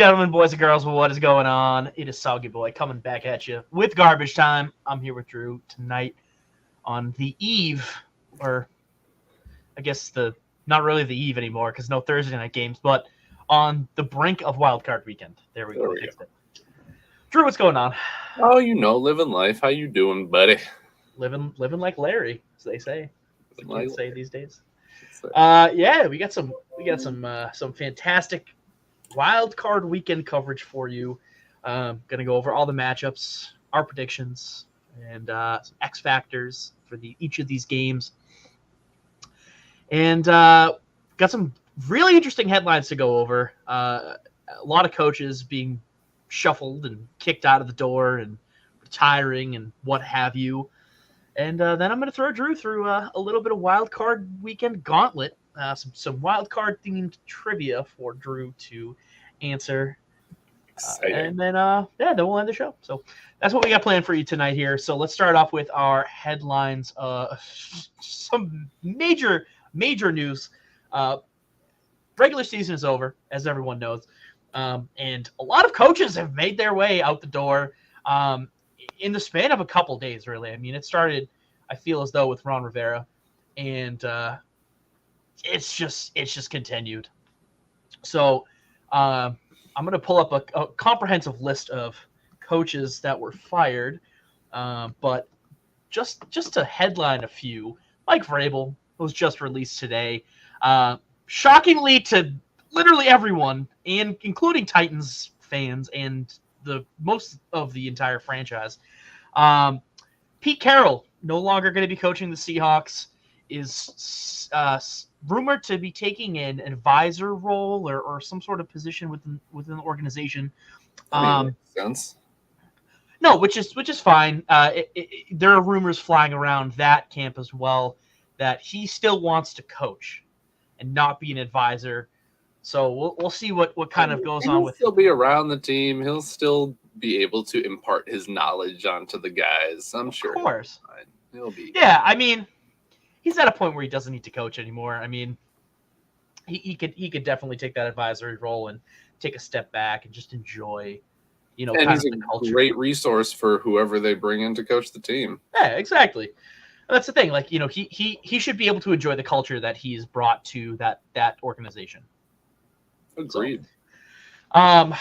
gentlemen, boys and girls, what is going on? It is Soggy Boy coming back at you with Garbage Time. I'm here with Drew tonight on the eve, or I guess not really the eve anymore because no Thursday night games, but on the brink of Wildcard Weekend. There we go. Drew, what's going on? Oh, living life. How you doing, buddy? Living like Larry, as they say. As the kids say these days. We got some fantastic Wildcard Weekend coverage for you. Gonna go over all the matchups, our predictions, and some X factors for each of these games. And got some really interesting headlines to go over. A lot of coaches being shuffled and kicked out of the door and retiring and what have you. And then I'm going to throw Drew through a little bit of Wildcard Weekend gauntlet, some Wildcard themed trivia for Drew to answer. And then we'll end the show. So that's what we got planned for you tonight here. So let's start off with our headlines. Some major news. Regular season is over, as everyone knows. And a lot of coaches have made their way out the door in the span of a couple days, really. I mean, it started, I feel as though, with Ron Rivera, and it's just continued. So I'm going to pull up a comprehensive list of coaches that were fired, but just to headline a few, Mike Vrabel was just released today. Shockingly to literally everyone, and including Titans fans and the most of the entire franchise. Pete Carroll, no longer going to be coaching the Seahawks, is rumored to be taking an advisor role or some sort of position within the organization. Makes sense. No, which is fine. There are rumors flying around that camp as well that he still wants to coach and not be an advisor. So we'll see what kind of goes on with. He'll still be around the team. He'll still be able to impart his knowledge onto the guys. I'm sure. Of course. He'll be. Yeah, I mean, he's at a point where he doesn't need to coach anymore. I mean, he could definitely take that advisory role and take a step back and just enjoy, and he's a great resource for whoever they bring in to coach the team. Yeah, exactly. That's the thing. Like, he should be able to enjoy the culture that he's brought to that organization. Agreed. So,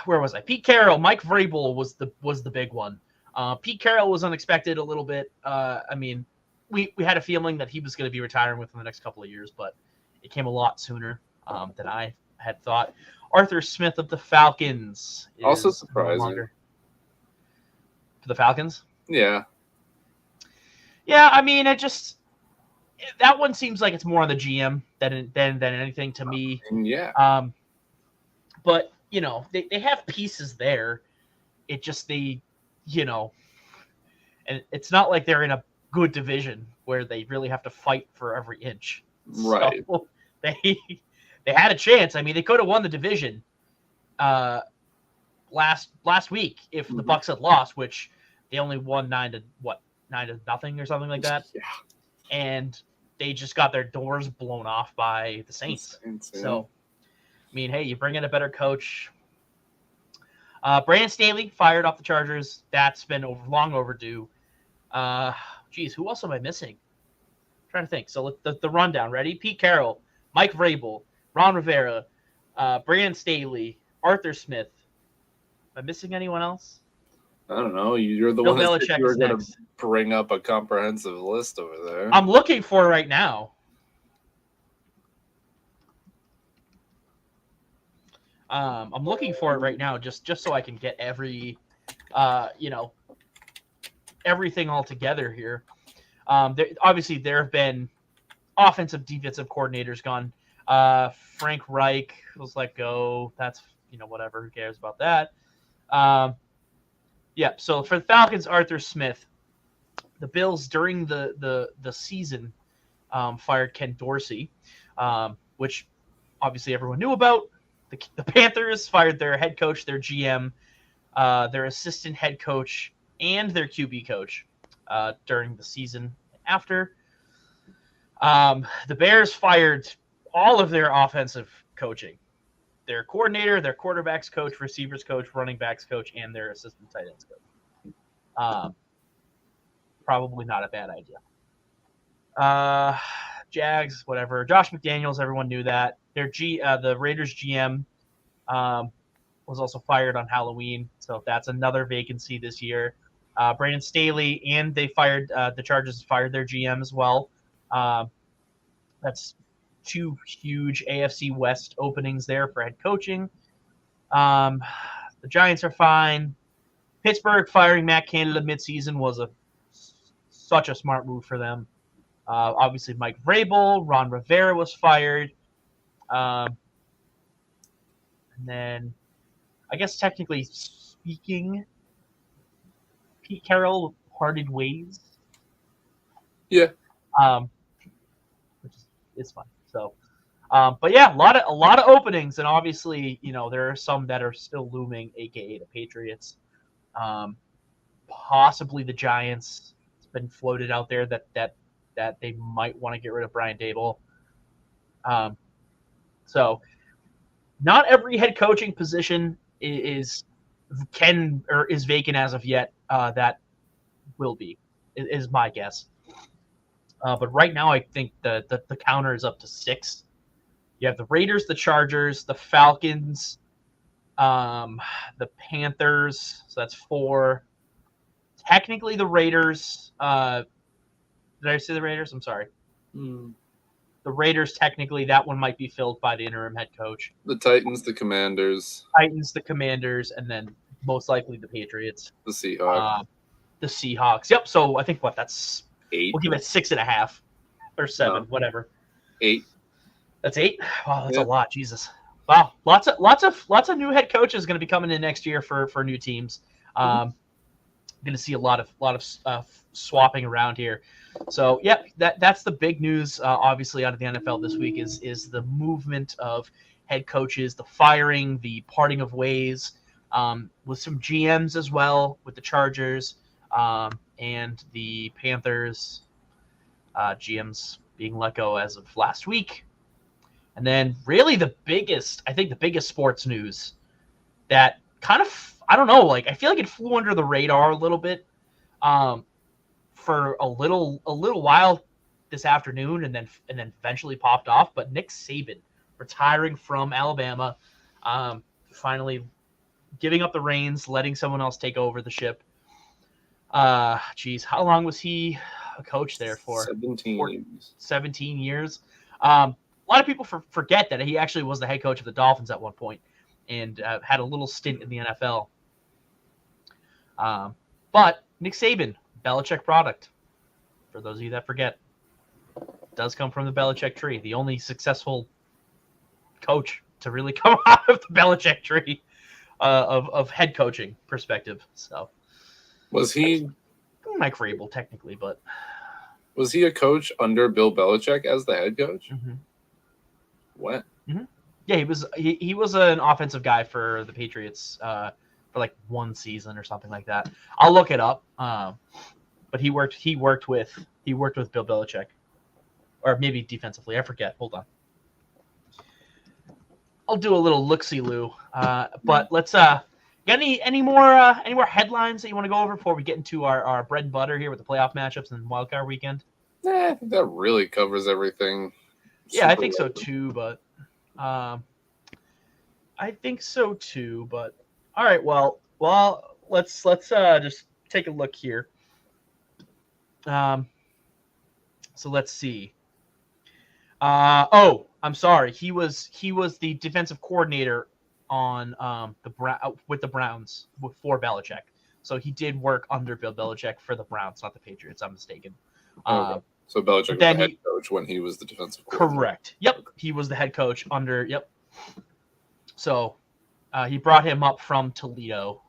where was I? Pete Carroll, Mike Vrabel was the big one. Pete Carroll was unexpected a little bit. I mean, we had a feeling that he was going to be retiring within the next couple of years, but it came a lot sooner than I had thought. Arthur Smith of the Falcons is also surprising for the Falcons. Yeah. I mean, that one seems like it's more on the GM than anything to me. Yeah. But they have pieces there. It just and it's not like they're in a good division where they really have to fight for every inch. Right. So they had a chance. I mean, they could have won the division last week if the Bucs had lost, which they only won 9-0 or something like that. Yeah. And they just got their doors blown off by the Saints. So, I mean, hey, you bring in a better coach. Brandon Staley fired off the Chargers. That's been long overdue. Who else am I missing? I'm trying to think. So the rundown. Ready? Pete Carroll, Mike Vrabel, Ron Rivera, Brandon Staley, Arthur Smith. Am I missing anyone else? I don't know. You're the Bill one that said you were going to next. Bring up a comprehensive list over there. I'm looking for it right now. I'm looking for it right now just so I can get everything all together here. Obviously, there have been offensive, defensive coordinators gone. Frank Reich was let go. That's, whatever. Who cares about that? So for the Falcons, Arthur Smith. The Bills, during the season, fired Ken Dorsey, which obviously everyone knew about. The Panthers fired their head coach, their GM, their assistant head coach, and their QB coach during the season after. The Bears fired all of their offensive coaching. their coordinator, their quarterbacks coach, receivers coach, running backs coach, and their assistant tight ends coach. Probably not a bad idea. Jags, whatever. Josh McDaniels, everyone knew that. The Raiders GM was also fired on Halloween, so that's another vacancy this year. Brandon Staley, and they fired the Chargers fired their GM as well. That's two huge AFC West openings there for head coaching. The Giants are fine. Pittsburgh firing Matt Canada midseason was such a smart move for them. Obviously, Mike Vrabel, Ron Rivera was fired. And then, I guess technically speaking, Pete Carroll parted ways. Yeah. Which is fun. So, but yeah, a lot of openings, and obviously, there are some that are still looming, aka the Patriots, possibly the Giants. It's been floated out there that they might want to get rid of Brian Daboll. So, not every head coaching position is vacant as of yet. That will be is my guess. But right now, I think the counter is up to 6. You have the Raiders, the Chargers, the Falcons, the Panthers. So that's 4. Technically, the Raiders. Did I say the Raiders? I'm sorry. The Raiders, technically, that one might be filled by the interim head coach. The Titans, the Commanders. And then most likely the Patriots. The Seahawks. The Seahawks. Yep. So I think that's 8. We'll give it 6.5 or 7, whatever. 8. That's 8. Wow, that's a lot. Jesus. Wow, lots of new head coaches going to be coming in next year for new teams. Going to see a lot of swapping around here. So, yep, that's the big news. Obviously, out of the NFL this week is the movement of head coaches, the firing, the parting of ways, with some GMs as well, with the Chargers and the Panthers. GMs being let go as of last week. And then really the biggest sports news that kind of, I don't know, I feel like it flew under the radar a little bit for a little while this afternoon and then eventually popped off. But Nick Saban retiring from Alabama, finally giving up the reins, letting someone else take over the ship. How long was he a coach there for? 17 years. A lot of people forget that he actually was the head coach of the Dolphins at one point and had a little stint in the NFL. But Nick Saban, Belichick product, for those of you that forget, does come from the Belichick tree. The only successful coach to really come out of the Belichick tree of head coaching perspective. So, was he Mike Vrabel technically, but was he a coach under Bill Belichick as the head coach? Mm-hmm. What? Mm-hmm. Yeah, he was an offensive guy for the Patriots for like one season or something like that. I'll look it up. But he worked with Bill Belichick, or maybe defensively. I forget. Hold on. I'll do a little look-see-loo. But let's got any more headlines that you want to go over before we get into our bread and butter here with the playoff matchups and Wildcard Weekend? I think that really covers everything. Yeah, I think so too. But all right. Well, let's just take a look here. So let's see. I'm sorry. He was the defensive coordinator on with the Browns for Belichick. So he did work under Bill Belichick for the Browns, not the Patriots. I'm mistaken. Okay. So Belichick was the head coach when he was the defensive coordinator. Correct. Yep. He was the head coach under. Yep. So he brought him up from Toledo.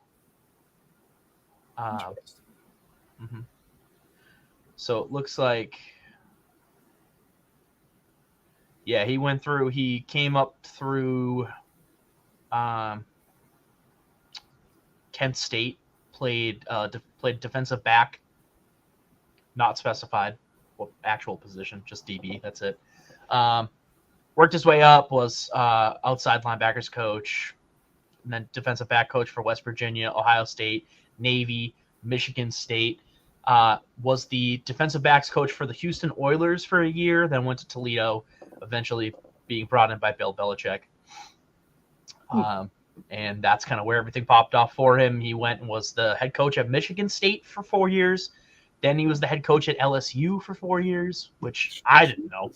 Mm-hmm. So it looks like, yeah, he came up through Kent State, played defensive back, not specified what actual position, just DB, that's it. Worked his way up, was outside linebackers coach, and then defensive back coach for West Virginia, Ohio State, Navy, Michigan State. Was the defensive backs coach for the Houston Oilers for a year, then went to Toledo, eventually being brought in by Bill Belichick. And that's kind of where everything popped off for him. He went and was the head coach at Michigan State for 4 years. Then he was the head coach at LSU for 4 years, which I didn't know.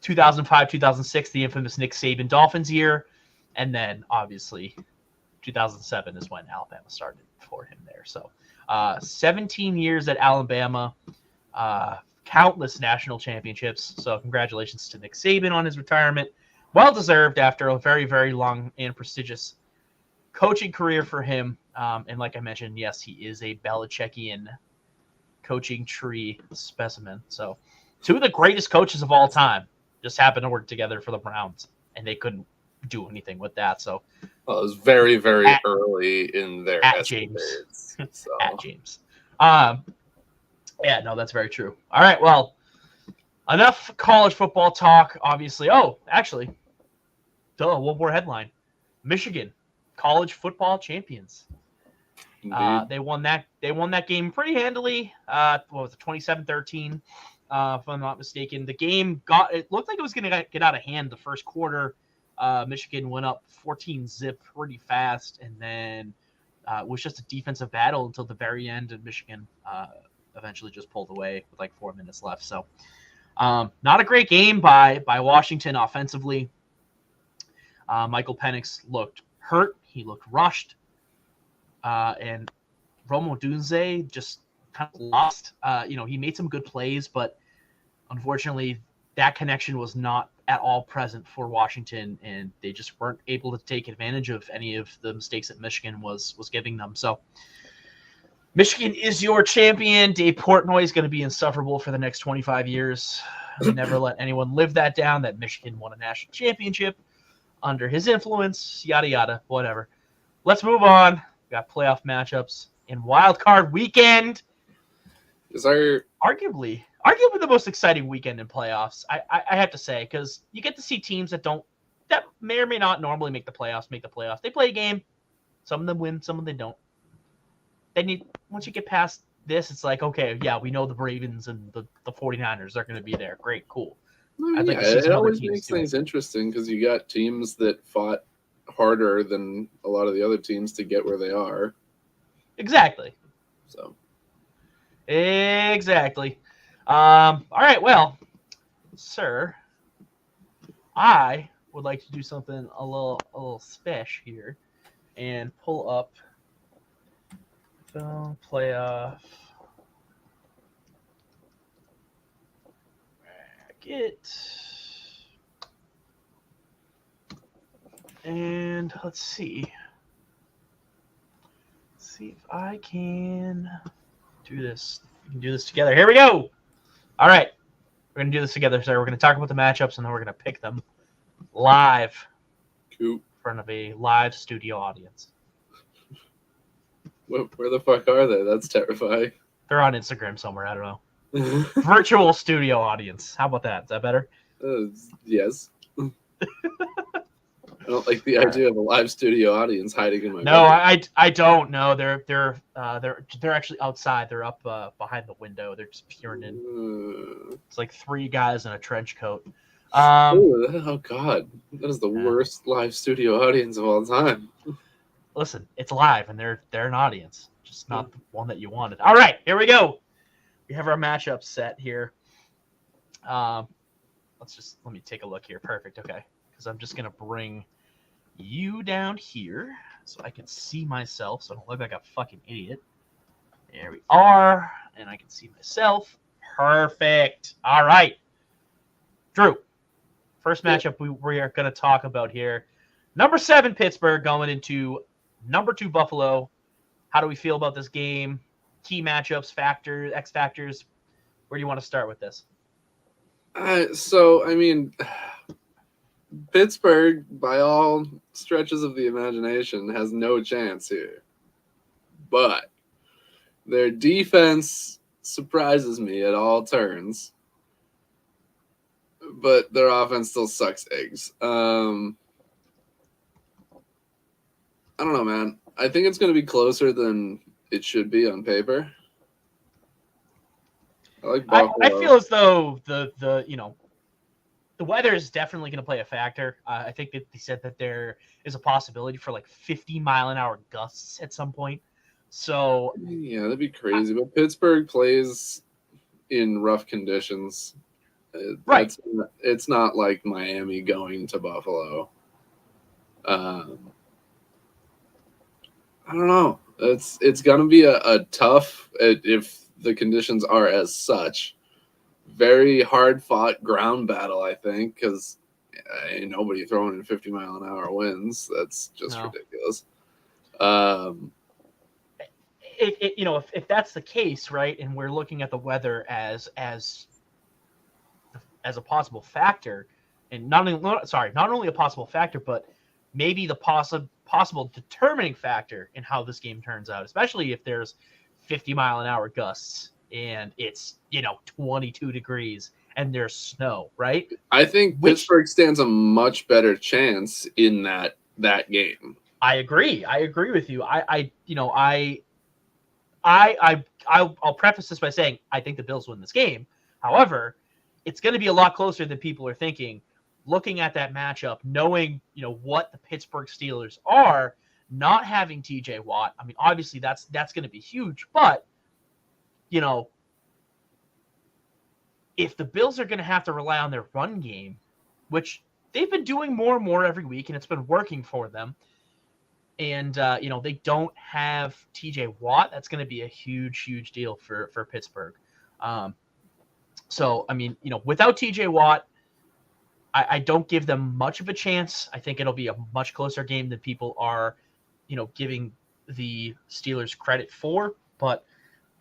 2005, 2006, the infamous Nick Saban Dolphins year. And then, obviously, 2007 is when Alabama started for him there. So 17 years at Alabama, countless national championships. So congratulations to Nick Saban on his retirement. Well-deserved after a very, very long and prestigious coaching career for him. And like I mentioned, yes, he is a Belichickian coaching tree specimen. So 2 of the greatest coaches of all time just happened to work together for the Browns, and they couldn't do anything with that. So it was very, very early in their James. So. At James. Yeah, no, that's very true. All right, well, enough college football talk, obviously. Oh, actually, one more headline. Michigan, college football champions. They won that game pretty handily. What was it, 27-13, if I'm not mistaken. The game it looked like it was going to get out of hand the first quarter. Michigan went up 14-0 pretty fast, and then it was just a defensive battle until the very end, and Michigan eventually just pulled away with like 4 minutes left. So not a great game by Washington offensively. Michael Penix looked hurt. He looked rushed. And Rome Odunze just kind of lost. He made some good plays, but unfortunately that connection was not at all present for Washington, and they just weren't able to take advantage of any of the mistakes that Michigan was giving them. So Michigan is your champion. Dave Portnoy is going to be insufferable for the next 25 years. Never let anyone live that down, that Michigan won a national championship under his influence, yada, yada, whatever. Let's move on. We got playoff matchups in Wildcard Weekend. Is our arguably the most exciting weekend in playoffs, I have to say, because you get to see teams that may or may not normally make the playoffs. They play a game. Some of them win, some of them don't. Then once you get past this, it's like, okay, yeah, we know the Ravens and the 49ers are going to be there. Great, cool. It always makes things interesting because you got teams that fought harder than a lot of the other teams to get where they are. Exactly. So. Exactly. All right, well, sir, I would like to do something a little special here and pull up film playoff bracket. And let's see. See if I can do this. We can do this together. Here we go. All right. We're going to do this together, sir. We're going to talk about the matchups, and then we're going to pick them live in front of a live studio audience. Where the fuck are they? That's terrifying. They're on Instagram somewhere. I don't know. Virtual studio audience. How about that? Is that better? Yes. I don't like the idea of a live studio audience hiding in my No, I don't know. They're actually outside. They're up behind the window. They're just peering in. It's like 3 guys in a trench coat. Oh God, that is the worst live studio audience of all time. Listen, it's live, and they're an audience, just not the one that you wanted. All right, here we go. We have our matchup set here. Let me take a look here. Perfect. Okay, because I'm just gonna bring you down here so I can see myself, so I don't look like a fucking idiot. There we are, and I can see myself. Perfect. All right, Drew. First matchup we are going to talk about here. Number 7 Pittsburgh going into number 2 Buffalo. How do we feel about this game? Key matchups, factors, X factors. Where do you want to start with this? Pittsburgh, by all stretches of the imagination, has no chance here. But their defense surprises me at all turns. but their offense still sucks eggs. I don't know, man. I think it's going to be closer than it should be on paper. I like Buffalo. I feel as though the weather is definitely going to play a factor. I think that they said that there is a possibility for like 50-mile-an-hour gusts at some point. So yeah, that'd be crazy. But Pittsburgh plays in rough conditions. Right. It's not like Miami going to Buffalo. I don't know. It's gonna be a tough, if the conditions are as such, very hard fought ground battle. I think because ain't nobody throwing in 50-mile-an-hour winds. That's just ridiculous. If that's the case, right, and we're looking at the weather as a possible factor, and not only a possible factor, but maybe the possible determining factor in how this game turns out, especially if there's 50-mile-an-hour gusts and it's 22 degrees and there's snow, right? I think Pittsburgh stands a much better chance in that game. I agree with you. I'll preface this by saying I think the Bills win this game. However, it's going to be a lot closer than people are thinking. Looking at that matchup, knowing what the Pittsburgh Steelers are, not having TJ Watt. I mean, obviously that's going to be huge, but if the Bills are going to have to rely on their run game, which they've been doing more and more every week, and it's been working for them, and they don't have TJ Watt, that's going to be a huge deal for Pittsburgh. So I mean, without TJ Watt, I don't give them much of a chance. I think it'll be a much closer game than people are, giving the Steelers credit for. But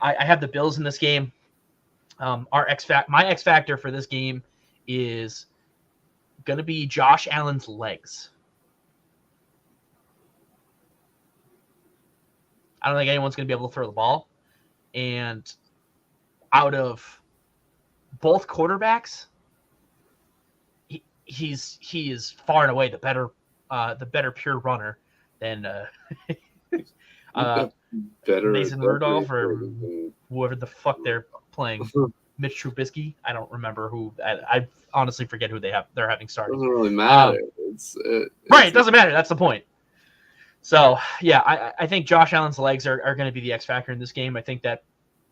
I have the Bills in this game. My X factor for this game is going to be Josh Allen's legs. I don't think anyone's going to be able to throw the ball. And out of both quarterbacks, he is far and away the better pure runner than Mason Rudolph or whoever the fuck they're playing. Mitch Trubisky. I don't remember who. I honestly forget who they're having started. It doesn't really matter. Right, it doesn't matter. That's the point. So yeah, I think Josh Allen's legs are going to be the X factor in this game. I think that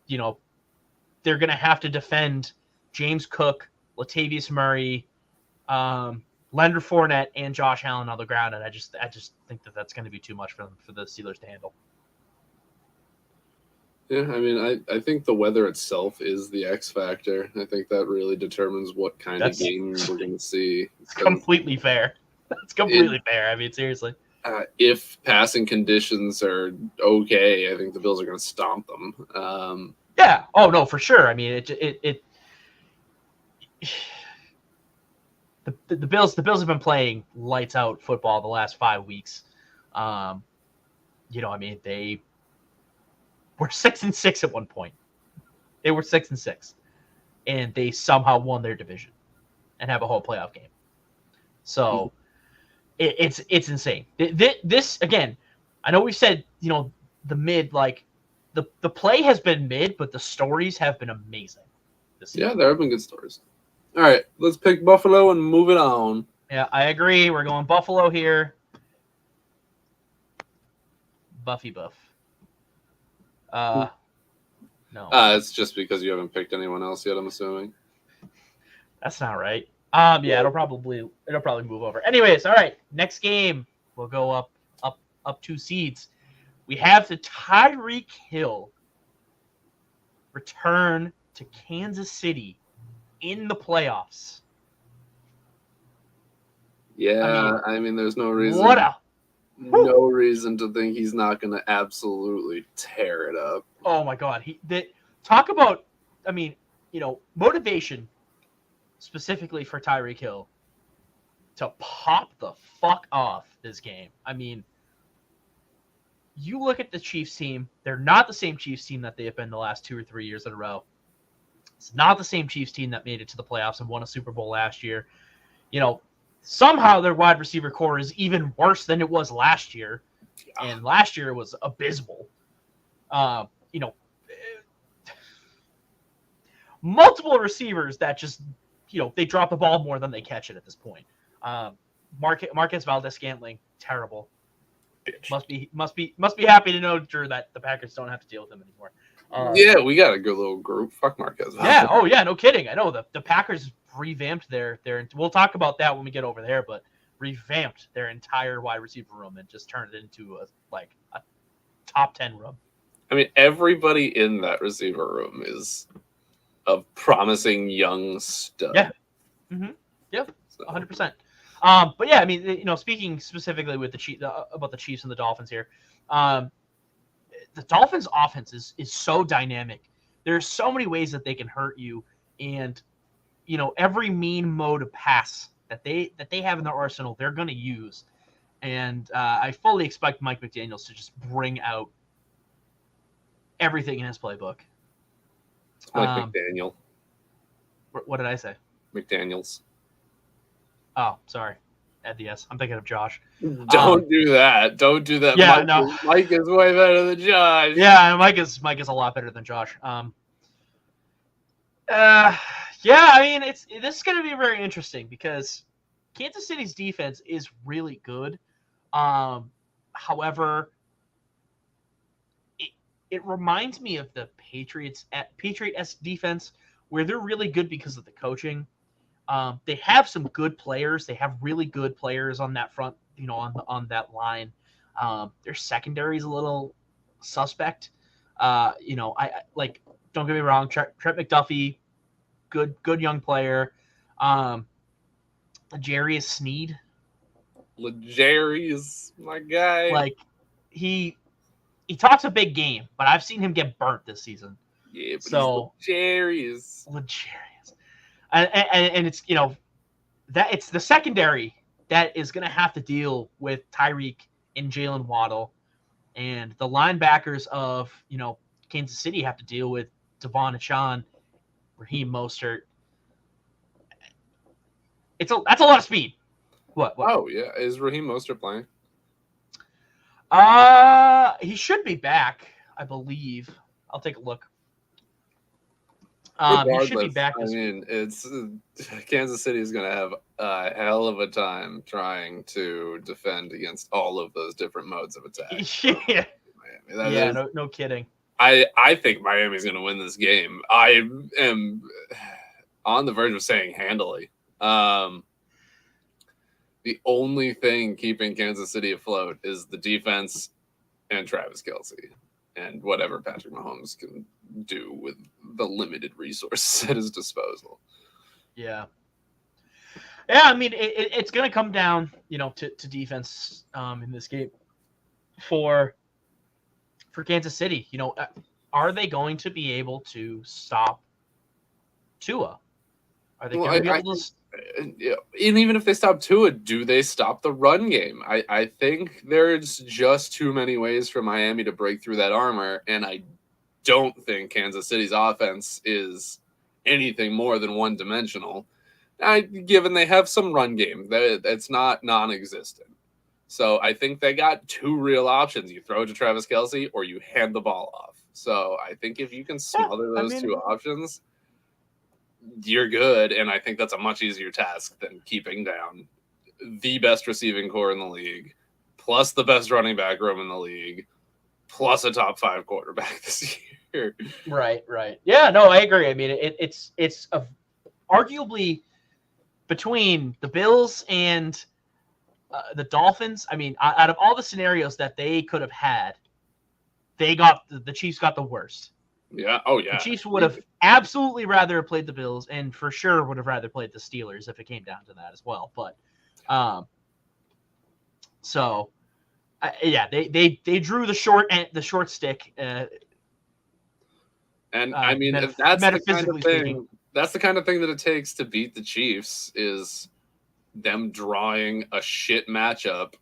they're going to have to defend James Cook, Latavius Murray, Leonard Fournette, and Josh Allen on the ground, and I just think that that's going to be too much for the Steelers to handle. Yeah, I mean, I think the weather itself is the X factor. I think that really determines what kind of game we're going to see. It's completely fair. That's completely fair. I mean, seriously. If passing conditions are okay, I think the Bills are going to stomp them. Yeah. Oh no, for sure. I mean, the Bills have been playing lights out football the last 5 weeks. I mean, they were 6-6 at one point. They were 6-6, and they somehow won their division and have a whole playoff game. So it's insane. This again, I know we said the mid, like the play has been mid, but the stories have been amazing. Yeah, there have been good stories. All right, let's pick Buffalo and move it on. Yeah, I agree. We're going Buffalo here. Buffy Buff. No. It's just because you haven't picked anyone else yet, I'm assuming. That's not right. Yeah, it'll probably move over. Anyways, all right. Next game, we'll go up 2 seeds. We have the Tyreek Hill return to Kansas City in the playoffs. Yeah, I mean there's no reason. No reason to think he's not going to absolutely tear it up. Oh my God! Talk about, motivation specifically for Tyreek Hill to pop the fuck off this game. I mean, you look at the Chiefs team; they're not the same Chiefs team that they have been the last 2 or 3 years in a row. It's not the same Chiefs team that made it to the playoffs and won a Super Bowl last year. Somehow their wide receiver core is even worse than it was last year. And last year it was abysmal. Multiple receivers that just, they drop the ball more than they catch it at this point. Marquez Valdez-Scantling, terrible. Bitch. Must be happy to know, Drew, that the Packers don't have to deal with him anymore. Yeah, we got a good little group. Fuck Marquez. Yeah. Oh, yeah. No kidding. I know the Packers revamped their. We'll talk about that when we get over there, but revamped their entire wide receiver room and just turned it into a top 10 room. I mean, everybody in that receiver room is a promising young stud. Yeah. Mm-hmm. Yep. 100%. But yeah, I mean, speaking specifically with about the Chiefs and the Dolphins here, the Dolphins' offense is so dynamic. There's so many ways that they can hurt you, and every mean mode of pass that they have in their arsenal, they're going to use. And I fully expect Mike McDaniels to just bring out everything in his playbook. Like McDaniel. What did I say? McDaniels. Oh, sorry. Add the S. I'm thinking of Josh. Don't do that. Don't do that. Yeah, Mike is way better than Josh. Yeah, Mike is a lot better than Josh. Yeah, I mean, this is going to be very interesting because Kansas City's defense is really good. However, it reminds me of the Patriots' defense, where they're really good because of the coaching. They have some good players. They have really good players on that front, on that line. Their secondary is a little suspect. I don't get me wrong, Trent McDuffie, good young player. L'Jarius Sneed. L'Jarius, my guy. He talks a big game, but I've seen him get burnt this season. Yeah, but so L'Jarius. And it's that it's the secondary that is going to have to deal with Tyreek and Jalen Waddle, and the linebackers of Kansas City have to deal with Devon Achane, Raheem Mostert. That's a lot of speed. What? Oh yeah, is Raheem Mostert playing? He should be back, I believe. I'll take a look. He should be back this week. It's Kansas City is going to have a hell of a time trying to defend against all of those different modes of attack. Yeah, no kidding. I think Miami's going to win this game. I am on the verge of saying handily. The only thing keeping Kansas City afloat is the defense and Travis Kelce and whatever Patrick Mahomes can do with the limited resources at his disposal. Yeah. Yeah, I mean, it's going to come down, to defense in this game for Kansas City. Are they going to be able to stop Tua? Are they going to be able to? And even if they stop Tua, do they stop the run game? I think there's just too many ways for Miami to break through that armor, and I don't think Kansas City's offense is anything more than one-dimensional. Given they have some run game, that's not non-existent. So I think they got two real options. You throw it to Travis Kelce or you hand the ball off. So I think if you can smother those two options, you're good, and I think that's a much easier task than keeping down the best receiving core in the league, plus the best running back room in the league, plus a top 5 quarterback this year. Right. Yeah, no, I agree. I mean, it's arguably between the Bills and the Dolphins. I mean, out of all the scenarios that they could have had, the Chiefs got the worst. Yeah. Oh, yeah. The Chiefs would have absolutely rather played the Bills, and for sure would have rather played the Steelers if it came down to that as well. But, they drew the short stick. And I mean, that's the kind of thing. That's the kind of thing that it takes to beat the Chiefs is them drawing a shit matchup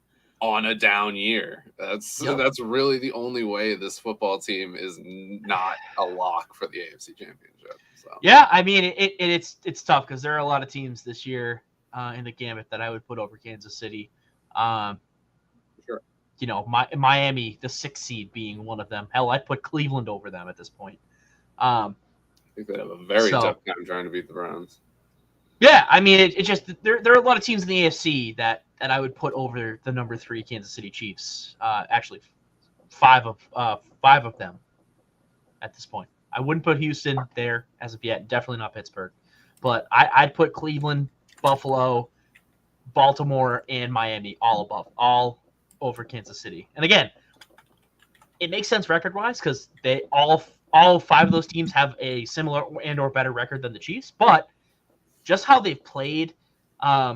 on a down year. That's really the only way this football team is not a lock for the AFC Championship. So yeah, I mean it's tough because there are a lot of teams this year in the gamut that I would put over Kansas City. Sure. You know, Miami, the 6th seed, being one of them. Hell, I'd put Cleveland over them at this point. I think they'd have a very tough time trying to beat the Browns. Yeah, I mean, it just there are a lot of teams in the AFC that I would put over the number 3 Kansas City Chiefs. Actually, 5 of them at this point. I wouldn't put Houston there as of yet. Definitely not Pittsburgh, but I'd put Cleveland, Buffalo, Baltimore, and Miami all over Kansas City. And again, it makes sense record-wise because they all 5 of those teams have a similar and or better record than the Chiefs, but just how they've played, yeah,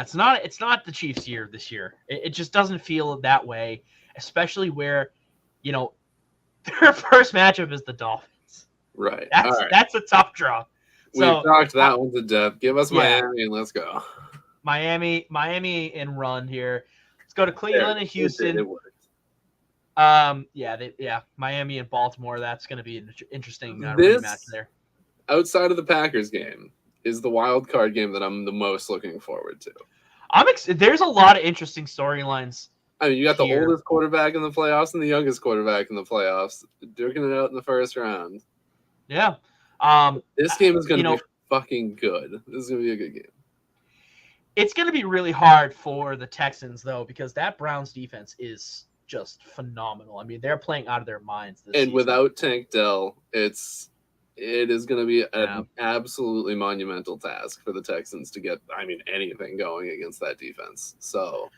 it's not the Chiefs' year this year. It just doesn't feel that way, especially where, you know, their first matchup is the Dolphins. Right. That's a tough draw. We've talked that one to death. Give us Miami and let's go. Miami and run here. Let's go to Cleveland and Houston. It worked. Miami and Baltimore. That's going to be an interesting rematch there. Outside of the Packers game is the wild card game that I'm the most looking forward to. There's a lot of interesting storylines. I mean, you got the oldest quarterback in the playoffs and the youngest quarterback in the playoffs, duking it out in the first round. Yeah. This game is going to be fucking good. This is going to be a good game. It's going to be really hard for the Texans, though, because that Browns defense is just phenomenal. I mean, they're playing out of their minds this season. Without Tank Dell, it is going to be an absolutely monumental task for the Texans to get, anything going against that defense. So,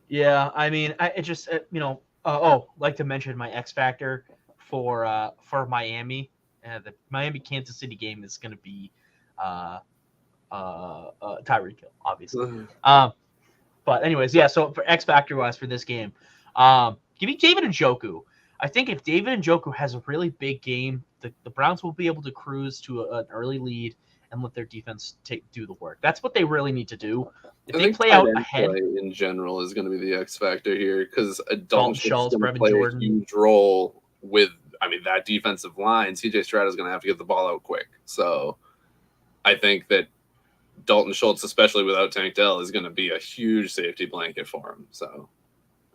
yeah, I mean, like to mention my X factor for Miami. The Miami Kansas City game is going to be Tyreek Hill, obviously. But anyways, yeah. So for X factor wise for this game, give me David Njoku. I think if David Njoku has a really big game, the Browns will be able to cruise to an early lead and let their defense do the work. That's what they really need to do. If they play out ahead, in general is going to be the X factor here because Dalton Schultz, Brevin Jordan, a huge role with. That defensive line. CJ Stroud is going to have to get the ball out quick. So I think that Dalton Schultz, especially without Tank Dell, is going to be a huge safety blanket for him. So,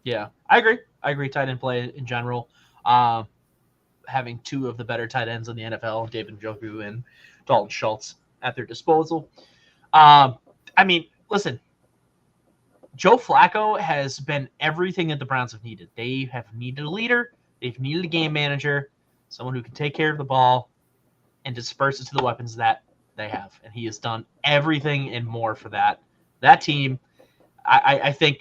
yeah, I agree. Tight end play in general. Having 2 of the better tight ends in the NFL, David Njoku and Dalton Schultz, at their disposal. Listen, Joe Flacco has been everything that the Browns have needed. They have needed a leader. They've needed a game manager, someone who can take care of the ball and disperse it to the weapons that they have. And he has done everything and more for that team. I think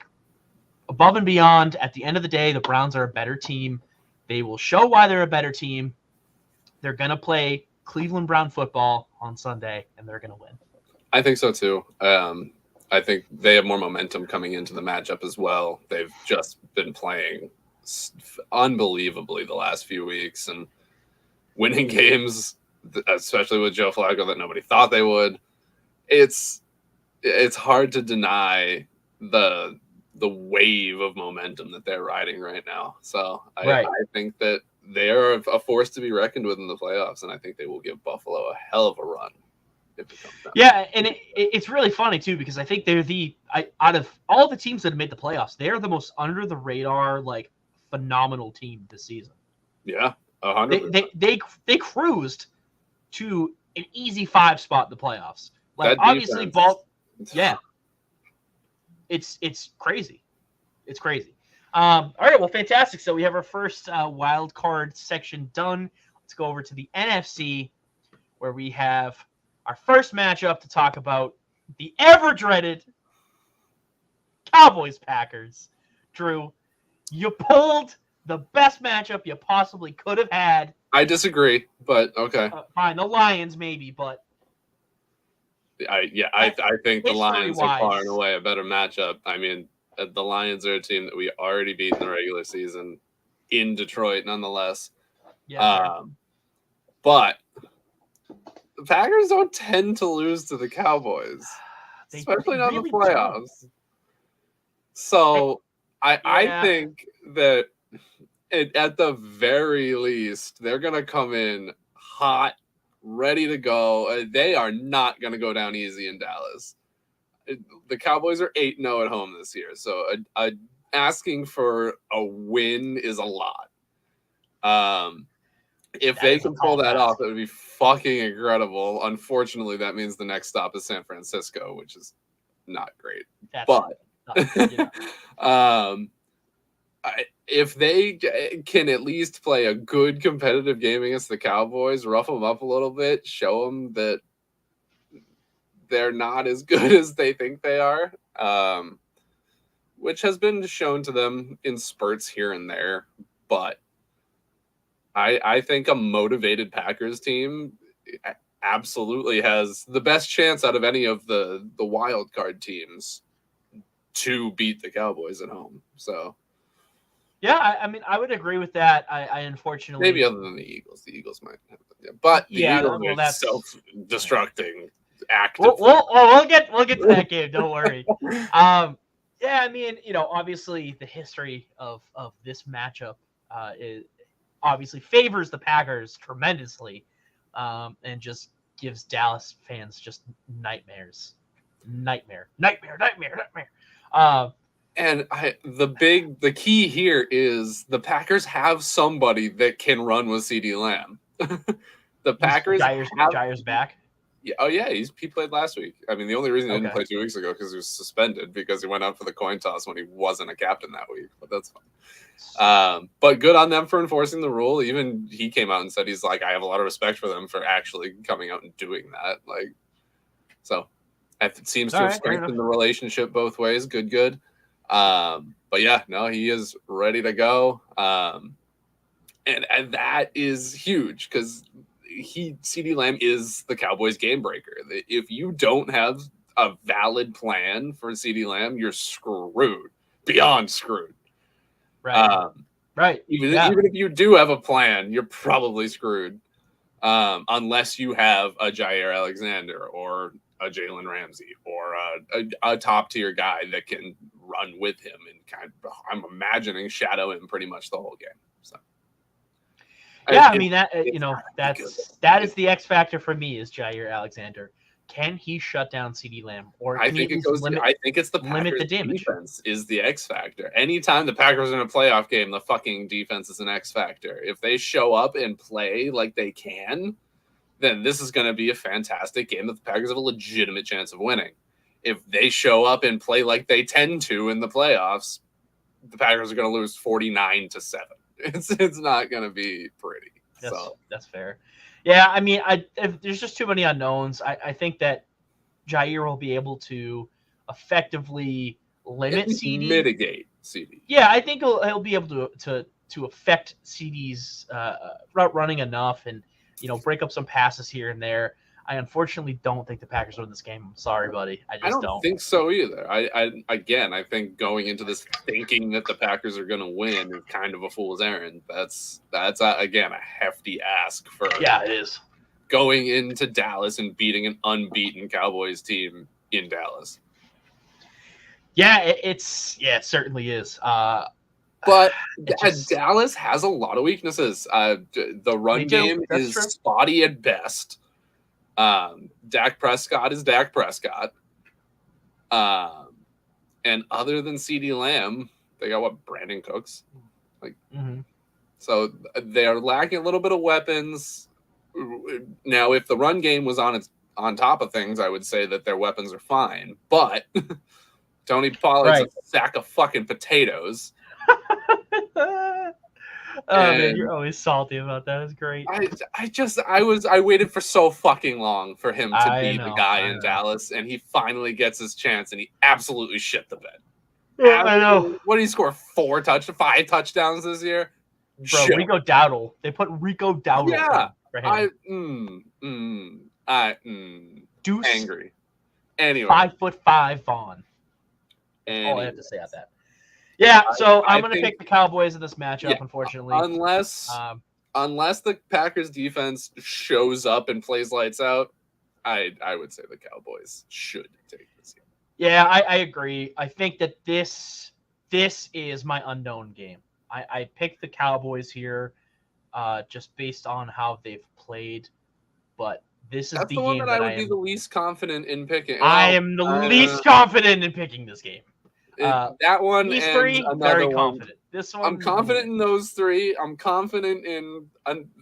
above and beyond, at the end of the day, the Browns are a better team. They will show why they're a better team. They're going to play Cleveland Brown football on Sunday, and they're going to win. I think so, too. I think they have more momentum coming into the matchup as well. They've just been playing unbelievably the last few weeks and winning games, especially with Joe Flacco, that nobody thought they would. It's hard to deny the wave of momentum that they're riding right now. So I think that they are a force to be reckoned with in the playoffs, and I think they will give Buffalo a hell of a run if it comes down. Yeah, and it's really funny too because I think they're out of all the teams that have made the playoffs, they are the most under the radar, phenomenal team this season. Yeah, 100%. They cruised to an easy 5 spot in the playoffs. Obviously, yeah, it's crazy. It's crazy. All right, well, fantastic. So we have our first wild card section done. Let's go over to the NFC, where we have our first matchup to talk about: the ever dreaded Cowboys-Packers. Drew, you pulled the best matchup you possibly could have had. I disagree, but okay. Fine, the Lions maybe, but I think the Lions are far and away a better matchup. I mean, the Lions are a team that we already beat in the regular season in Detroit, nonetheless. Yeah. But the Packers don't tend to lose to the Cowboys. especially not in the really playoffs. So I think that at the very least, they're going to come in hot, ready to go. They are not going to go down easy in Dallas. The Cowboys are 8-0 at home this year, so asking for a win is a lot. If they can pull that off, it would be fucking incredible. Unfortunately, that means the next stop is San Francisco, which is not great. If they can at least play a good competitive game against the Cowboys, rough them up a little bit, show them that they're not as good as they think they are, which has been shown to them in spurts here and there. But I think a motivated Packers team absolutely has the best chance out of any of the wild card teams to beat the Cowboys at home. So, yeah, I mean, I would agree with that. I unfortunately maybe other than the Eagles might have it. But the Eagles are self-destructing active. We'll get to that game. Don't worry. Yeah, I mean, obviously the history of this matchup is obviously favors the Packers tremendously, and just gives Dallas fans just nightmares. Nightmare. And the key here is the Packers have somebody that can run with CeeDee Lamb. The Packers Jair's back. Yeah, oh yeah, he played last week. I mean, the only reason he didn't play 2 weeks ago because he was suspended because he went out for the coin toss when he wasn't a captain that week. But that's fine. But good on them for enforcing the rule. Even he came out and said he's like, I have a lot of respect for them for actually coming out and doing that. Like, so it seems to have strengthened the relationship both ways. Good. But yeah, no, he is ready to go. And that is huge because CeeDee Lamb is the Cowboys game breaker. If you don't have a valid plan for CeeDee Lamb, you're screwed, beyond screwed. Right. Even if you do have a plan, you're probably screwed, unless you have a Jair Alexander or a Jalen Ramsey or a top tier guy that can run with him and I'm imagining shadow him pretty much the whole game. So. Yeah, I mean that that is the X factor for me is Jair Alexander. Can he shut down CeeDee Lamb, or I think it's the Packers defense is the X factor. Anytime the Packers are in a playoff game, the fucking defense is an X factor. If they show up and play like they can, then this is going to be a fantastic game that the Packers have a legitimate chance of winning. If they show up and play like they tend to in the playoffs, the Packers are going to lose 49-7. It's not going to be pretty. That's fair. Yeah, I mean, there's just too many unknowns. I think that Jair will be able to effectively limit CeeDee. Mitigate CeeDee. Yeah, I think he'll be able to affect CeeDee's route running enough and, break up some passes here and there. I unfortunately don't think the Packers win this game. I'm sorry, buddy. I don't think so either. I think going into this thinking that the Packers are going to win is kind of a fool's errand. That's again a hefty ask for. Yeah, it is. Going into Dallas and beating an unbeaten Cowboys team in Dallas. Yeah, it certainly is. But Dallas has a lot of weaknesses. The run game is spotty at best. Dak Prescott is Dak Prescott. And other than CeeDee Lamb, they got Brandon Cooks. So they're lacking a little bit of weapons. Now, if the run game was on top of things, I would say that their weapons are fine. But Tony Pollard's a sack of fucking potatoes. Man, you're always salty about that. It's great. I waited for so fucking long for him to be the guy in Dallas, and he finally gets his chance, and he absolutely shit the bed. Yeah, I know. What did he score? 5 touchdowns this year? Bro, Rico Dowdle. They put Rico Dowdle for him. Deuce angry. Anyway, 5'5" Vaughn. That's all I have to say about that. Yeah, so I'm going to pick the Cowboys in this matchup, unfortunately. Unless the Packers defense shows up and plays lights out, I would say the Cowboys should take this game. Yeah, I agree. I think that this is my unknown game. I picked the Cowboys here just based on how they've played, but this is That's the the one game that I that would be the least confident in picking. I Well, am the least confident in picking this game. That one These and three, another very one. confident. This one, I'm confident in those three. I'm confident in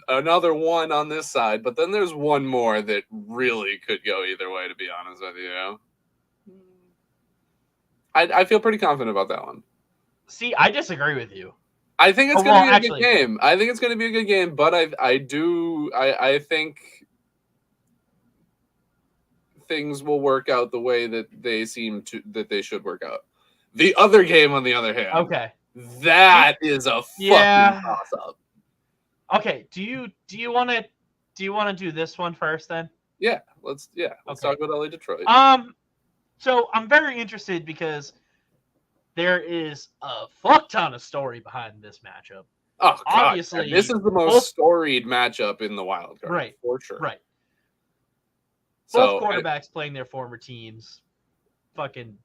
another one on this side, but then there's one more that really could go either way, to be honest with you. I feel pretty confident about that one. See, I disagree with you. I think it's going to be a good game. I think it's going to be a good game, but I think things will work out the way that they should work out. The other game, on the other hand, okay, that is a fucking toss up. Okay, do you want to do this one first then? Yeah, let's talk about LA Detroit. So I'm very interested because there is a fuck ton of story behind this matchup. Oh, God. Obviously, this is the most storied matchup in the wild card, right? For sure, right. So, both quarterbacks playing their former teams. Fucking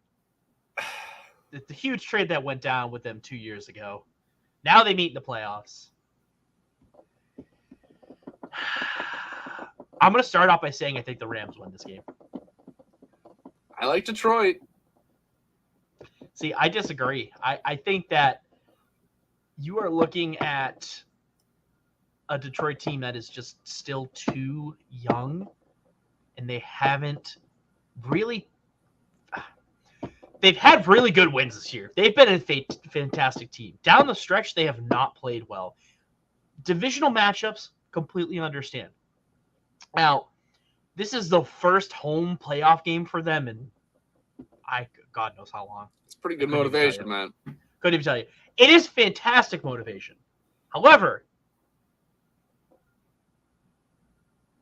the huge trade that went down with them 2 years ago. Now they meet in the playoffs. I'm going to start off by saying I think the Rams win this game. I like Detroit. See, I disagree. I think that you are looking at a Detroit team that is just still too young, and they haven't really – they've had really good wins this year. They've been a fantastic team. Down the stretch, they have not played well. Divisional matchups, completely understand. Now, this is the first home playoff game for them in God knows how long. It's pretty good motivation, man. Couldn't even tell you. It is fantastic motivation. However,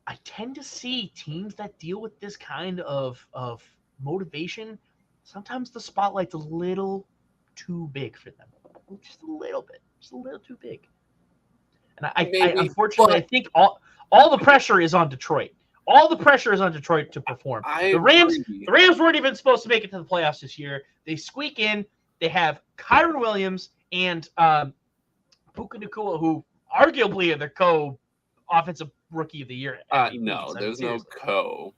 I tend to see teams that deal with this kind of motivation, sometimes the spotlight's a little too big for them. Just a little bit. Just a little too big. And I unfortunately, I think all the pressure is on Detroit. All the pressure is on Detroit to perform. The Rams weren't even supposed to make it to the playoffs this year. They squeak in. They have Kyren Williams and Puka Nacua, who arguably are the co-offensive rookie of the year. No, there's no co.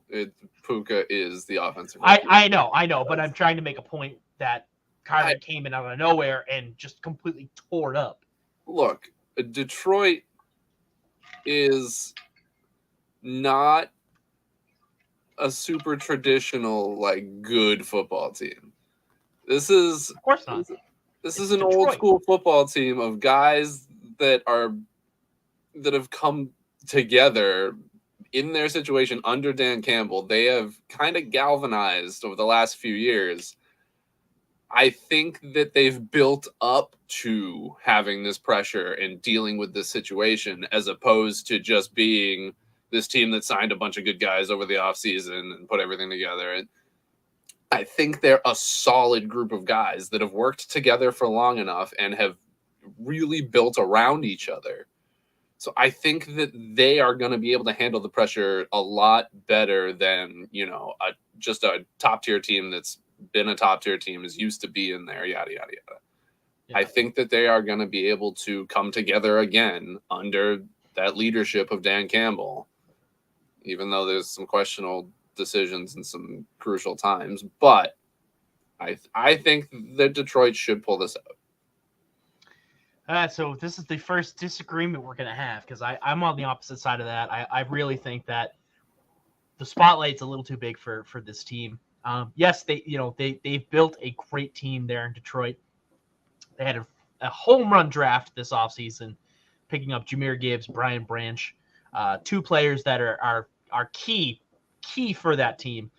Puka is the offensive rookie. I know, but I'm trying to make a point that Kyren came in out of nowhere and just completely tore it up. Look, Detroit is not a super traditional, good football team. This is, of course not. This is an old school football team of guys that have come together in their situation under Dan Campbell. They have kind of galvanized over the last few years. I think that they've built up to having this pressure and dealing with this situation, as opposed to just being this team that signed a bunch of good guys over the offseason and put everything together. And I think they're a solid group of guys that have worked together for long enough and have really built around each other. So I think that they are going to be able to handle the pressure a lot better than, just a top-tier team that's been a top-tier team, is used to be in there, yada, yada, yada. Yeah. I think that they are going to be able to come together again under that leadership of Dan Campbell, even though there's some questionable decisions and some crucial times. But I think that Detroit should pull this out. So this is the first disagreement we're going to have, because I'm on the opposite side of that. I really think that the spotlight's a little too big for this team. Yes, they've built a great team there in Detroit. They had a home run draft this offseason, picking up Jahmyr Gibbs, Brian Branch, two players that are key for that team,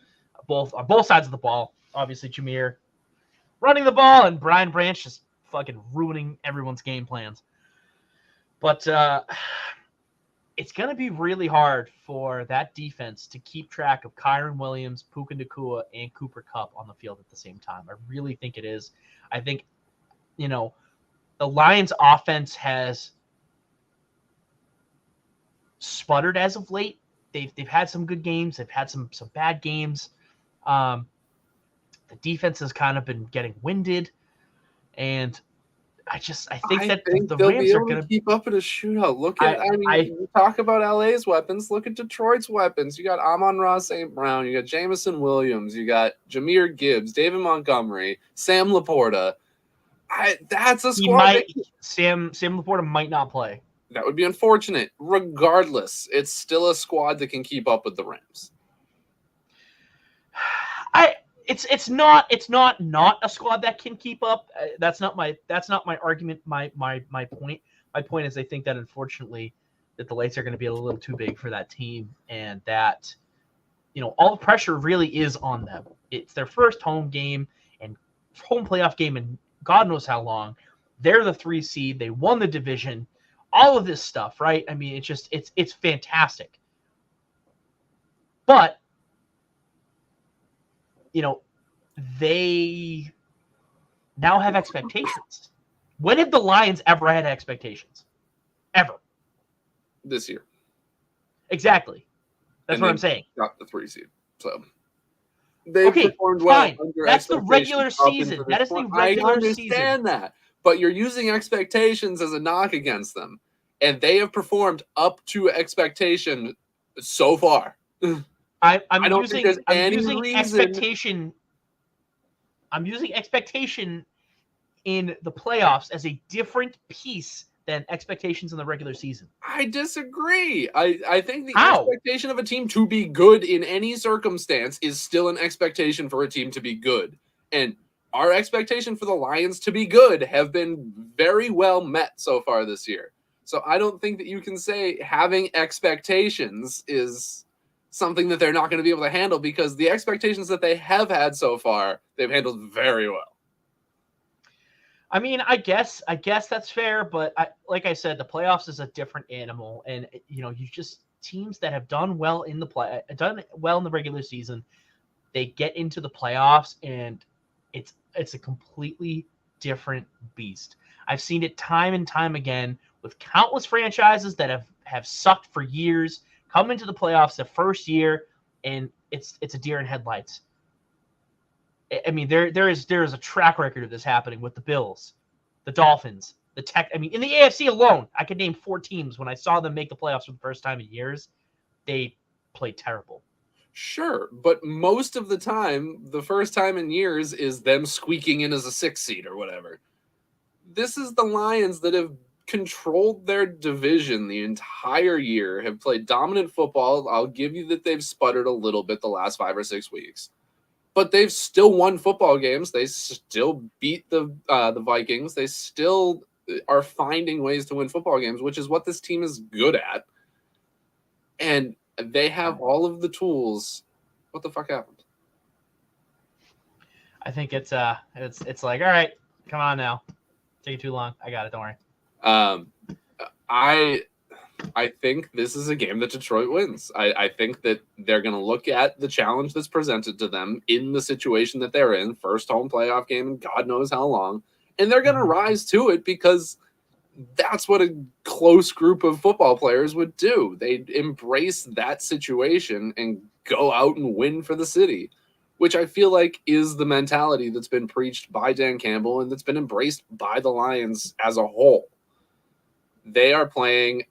on both sides of the ball. Obviously, Jahmyr running the ball and Brian Branch just fucking ruining everyone's game plans. But it's going to be really hard for that defense to keep track of Kyren Williams, Puka Nacua, and Cooper Kupp on the field at the same time. I really think it is. I think, the Lions offense has sputtered as of late. they've had some good games. They've had some bad games. The defense has kind of been getting winded, and I think the they'll Rams be are able going to keep up in a shootout. Look at, you talk about LA's weapons. Look at Detroit's weapons. You got Amon-Ra St. Brown. You got Jamison Williams. You got Jahmyr Gibbs, David Montgomery, Sam Laporta. That's a squad. Sam Laporta might not play. That would be unfortunate. Regardless, it's still a squad that can keep up with the Rams. It's not a squad that can keep up. That's not my argument. My point. My point is I think that unfortunately that the lights are going to be a little too big for that team, and that all the pressure really is on them. It's their first home game and home playoff game in God knows how long. They're the 3 seed. They won the division. All of this stuff, right? I mean, it's fantastic. But they now have expectations. When have the Lions ever had expectations? Ever. This year. Exactly. That's what I'm saying. Got the 3 seed. So they performed well under That's the regular season. That is the regular season. I understand that. But you're using expectations as a knock against them. And they have performed up to expectation so far. I'm using expectation in the playoffs as a different piece than expectations in the regular season. I disagree. I think the expectation of a team to be good in any circumstance is still an expectation for a team to be good. And our expectation for the Lions to be good have been very well met so far this year. So I don't think that you can say having expectations is something that they're not going to be able to handle, because the expectations that they have had so far, they've handled very well. I mean, I guess that's fair, but like I said, the playoffs is a different animal, and you just teams that have done well in the regular season, they get into the playoffs and it's a completely different beast. I've seen it time and time again with countless franchises that have sucked for years, come into the playoffs the first year, and it's a deer in headlights. I mean, there is a track record of this happening with the Bills, the Dolphins, the Tech. I mean, in the AFC alone, I could name 4 teams when I saw them make the playoffs for the first time in years. They played terrible. Sure, but most of the time, the first time in years is them squeaking in as a 6 seed or whatever. This is the Lions that have controlled their division the entire year, have played dominant football. I'll give you that they've sputtered a little bit the last 5 or 6 weeks. But they've still won football games. They still beat the Vikings. They still are finding ways to win football games, which is what this team is good at. And they have all of the tools. What the fuck happened? I think it's like, all right, come on now. Taking too long. I got it. Don't worry. I think this is a game that Detroit wins. I think that they're going to look at the challenge that's presented to them in the situation that they're in, first home playoff game in God knows how long, and they're going to rise to it because that's what a close group of football players would do. They'd embrace that situation and go out and win for the city, which I feel like is the mentality that's been preached by Dan Campbell and that's been embraced by the Lions as a whole. They are playing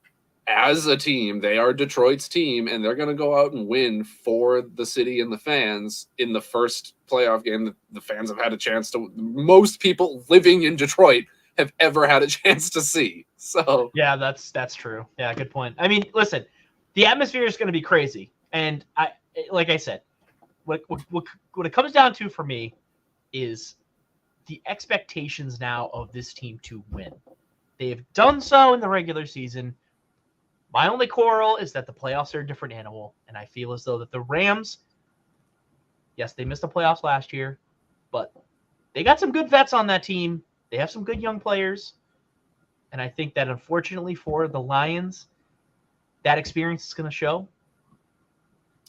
as a team. They are Detroit's team, and they're going to go out and win for the city and the fans in the first playoff game that the fans have had a chance to. Most people living in Detroit have ever had a chance to see. So yeah, that's true. Yeah, good point. I mean, listen, the atmosphere is going to be crazy, and like I said, what it comes down to for me is the expectations now of this team to win. They have done so in the regular season. My only quarrel is that the playoffs are a different animal, and I feel as though that the Rams, yes, they missed the playoffs last year, but they got some good vets on that team. They have some good young players, and I think that unfortunately for the Lions, that experience is going to show.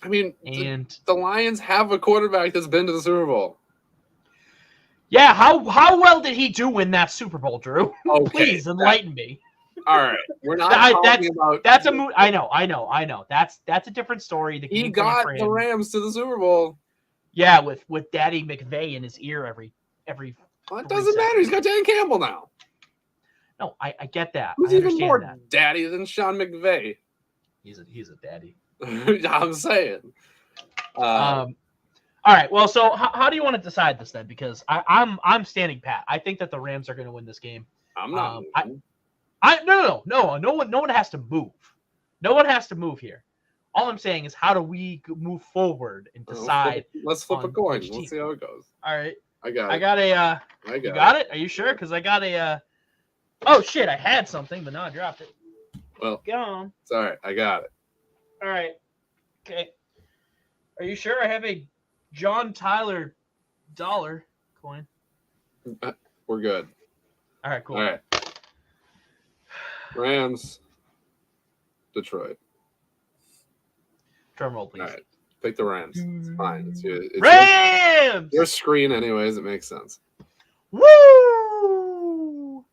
I mean, the Lions have a quarterback that's been to the Super Bowl. Yeah, how well did he do in that Super Bowl, Drew? Okay, Please enlighten me. All right, we're not talking about. That's a mood. I know. That's a different story. The he got the Rams to the Super Bowl. Yeah, with Daddy McVay in his ear every. Well, it doesn't matter. He's got Dan Campbell now. No, I get that. Who's I even more that. daddy than Sean McVay? He's a daddy. I'm saying. All right. Well, so how do you want to decide this then? Because I'm standing pat. I think that the Rams are going to win this game. I'm not. No one has to move. No one has to move here. All I'm saying is, how do we move forward and decide? Let's flip a coin. We'll see how it goes. All right. I got it. You got it? Are you sure? Because I got a. Oh shit! I had something, but now I dropped it. Well, go on. It's all right. I got it. All right. Okay. Are you sure I have a John Tyler dollar coin? We're good. All right. Cool. All right. Rams. Detroit. Drum roll, please. All right. Pick the Rams. It's fine. It's Rams! Your screen, anyways. It makes sense. Woo!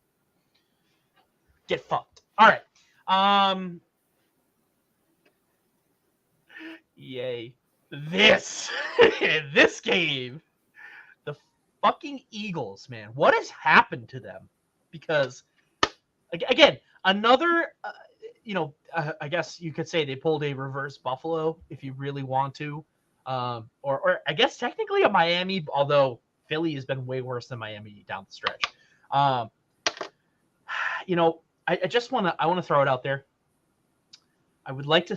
Get fucked. All right. Yay. This game. The fucking Eagles, man. What has happened to them? Because, again, another... I guess you could say they pulled a reverse Buffalo if you really want to, or I guess technically a Miami, although Philly has been way worse than Miami down the stretch. I want to throw it out there. I would like to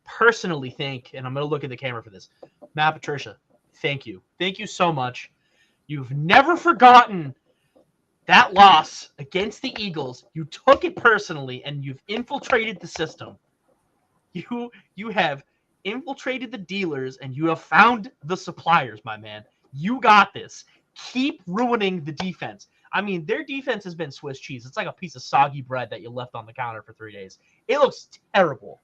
personally thank, and I'm going to look at the camera for this, Matt Patricia. Thank you so much. You've never forgotten that loss against the Eagles. You took it personally, and you've infiltrated the system. You have infiltrated the dealers, and you have found the suppliers, my man. You got this. Keep ruining the defense. I mean, their defense has been Swiss cheese. It's like a piece of soggy bread that you left on the counter for 3 days. It looks terrible.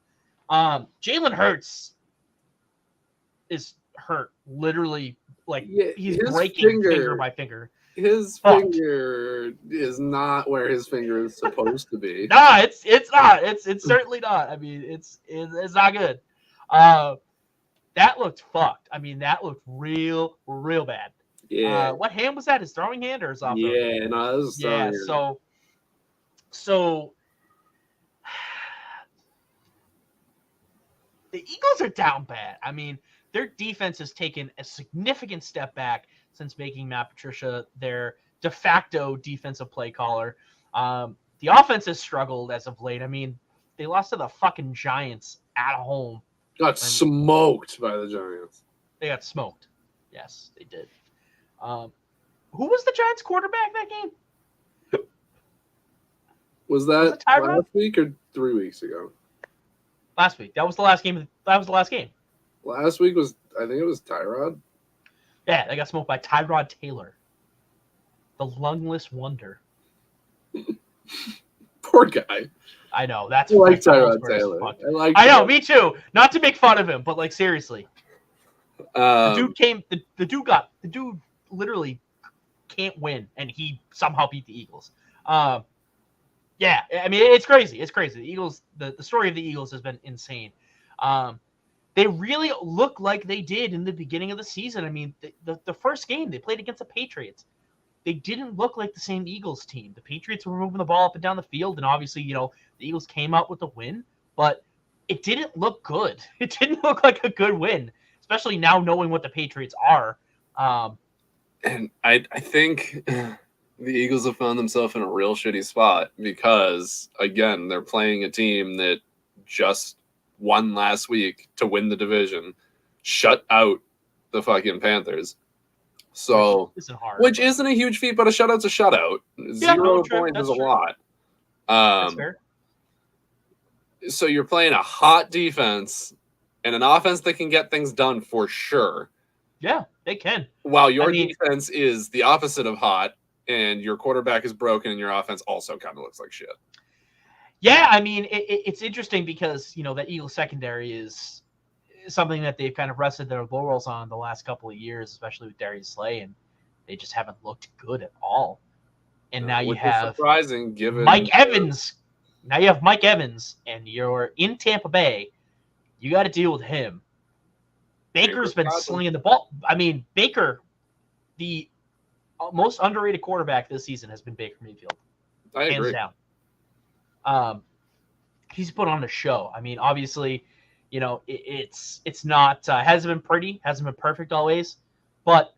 Jalen Hurts is hurt, literally, like he's breaking finger by finger. His finger is not where his finger is supposed to be. No, it's not. It's certainly not. I mean, it's not good. That looked fucked. I mean, that looked real bad. Yeah. What hand was that? His throwing hand or his off? Yeah, no, that was throwing hand. So the Eagles are down bad. I mean, their defense has taken a significant step back since making Matt Patricia their de facto defensive play caller. The offense has struggled as of late. I mean, they lost to the fucking Giants at home. Got smoked by the Giants. They got smoked. Yes, they did. Who was the Giants quarterback that game? Was that last week or 3 weeks ago? Last week. That was the last game. Last week was, I think it was Tyrod. Yeah, they got smoked by Tyrod Taylor. The lungless wonder. Poor guy. I know. That's I like Tyrod Taylor. I know, me too. Not to make fun of him, but like seriously. The dude literally can't win, and he somehow beat the Eagles. Yeah, I mean, it's crazy. It's crazy. The Eagles, the story of the Eagles has been insane. They really look like they did in the beginning of the season. I mean, the first game they played against the Patriots, they didn't look like the same Eagles team. The Patriots were moving the ball up and down the field, and obviously, the Eagles came out with a win, but it didn't look good. It didn't look like a good win, especially now knowing what the Patriots are. And I think the Eagles have found themselves in a real shitty spot because, again, they're playing a team that just won last week to win the division, shut out the fucking Panthers. So, which isn't a huge feat, but a shutout's a shutout. 0 points is a lot. That's fair. So you're playing a hot defense and an offense that can get things done for sure. Yeah, they can. While your defense is the opposite of hot, and your quarterback is broken, and your offense also kind of looks like shit. Yeah, I mean, it's interesting because, that Eagles secondary is something that they've kind of rested their laurels on the last couple of years, especially with Darius Slay, and they just haven't looked good at all. And now you have surprising given Mike Evans Now you have Mike Evans, and you're in Tampa Bay. You got to deal with him. Baker's been slinging the ball. I mean, Baker, the most underrated quarterback this season has been Baker Mayfield. I agree. Hands down. He's put on a show. I mean, obviously, it's not hasn't been pretty, hasn't been perfect always, but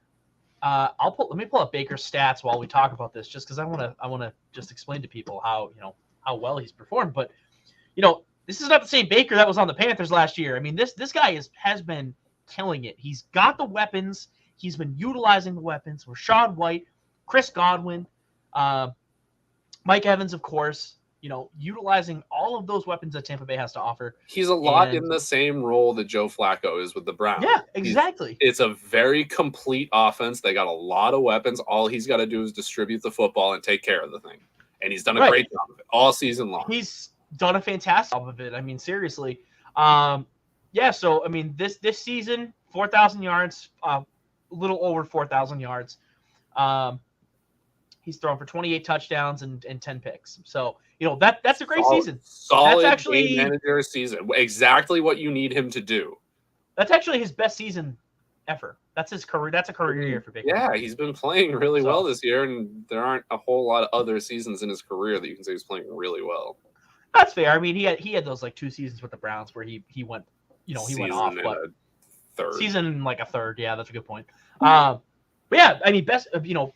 let me pull up Baker's stats while we talk about this, just because I want to just explain to people how well he's performed. But this is not the same Baker that was on the Panthers last year. I mean, this guy has been killing it. He's got the weapons. He's been utilizing the weapons. Rashad White, Chris Godwin, Mike Evans, of course. Utilizing all of those weapons that Tampa Bay has to offer. He's a lot in the same role that Joe Flacco is with the Browns. Yeah, exactly. It's a very complete offense. They got a lot of weapons. All he's got to do is distribute the football and take care of the thing. And he's done a great job of it all season long. He's done a fantastic job of it. I mean, seriously. So, I mean, this season, 4,000 yards, a little over 4,000 yards. He's thrown for 28 touchdowns and 10 picks. So, that's a great season. Solid that's actually game manager season. Exactly what you need him to do. That's actually his best season ever. That's his career. That's a career year for Baker. Yeah, he's been playing really well this year, and there aren't a whole lot of other seasons in his career that you can say he's playing really well. That's fair. I mean, he had those like 2 seasons with the Browns where he went, he went off. But season like a third. Yeah, that's a good point. But yeah, I mean,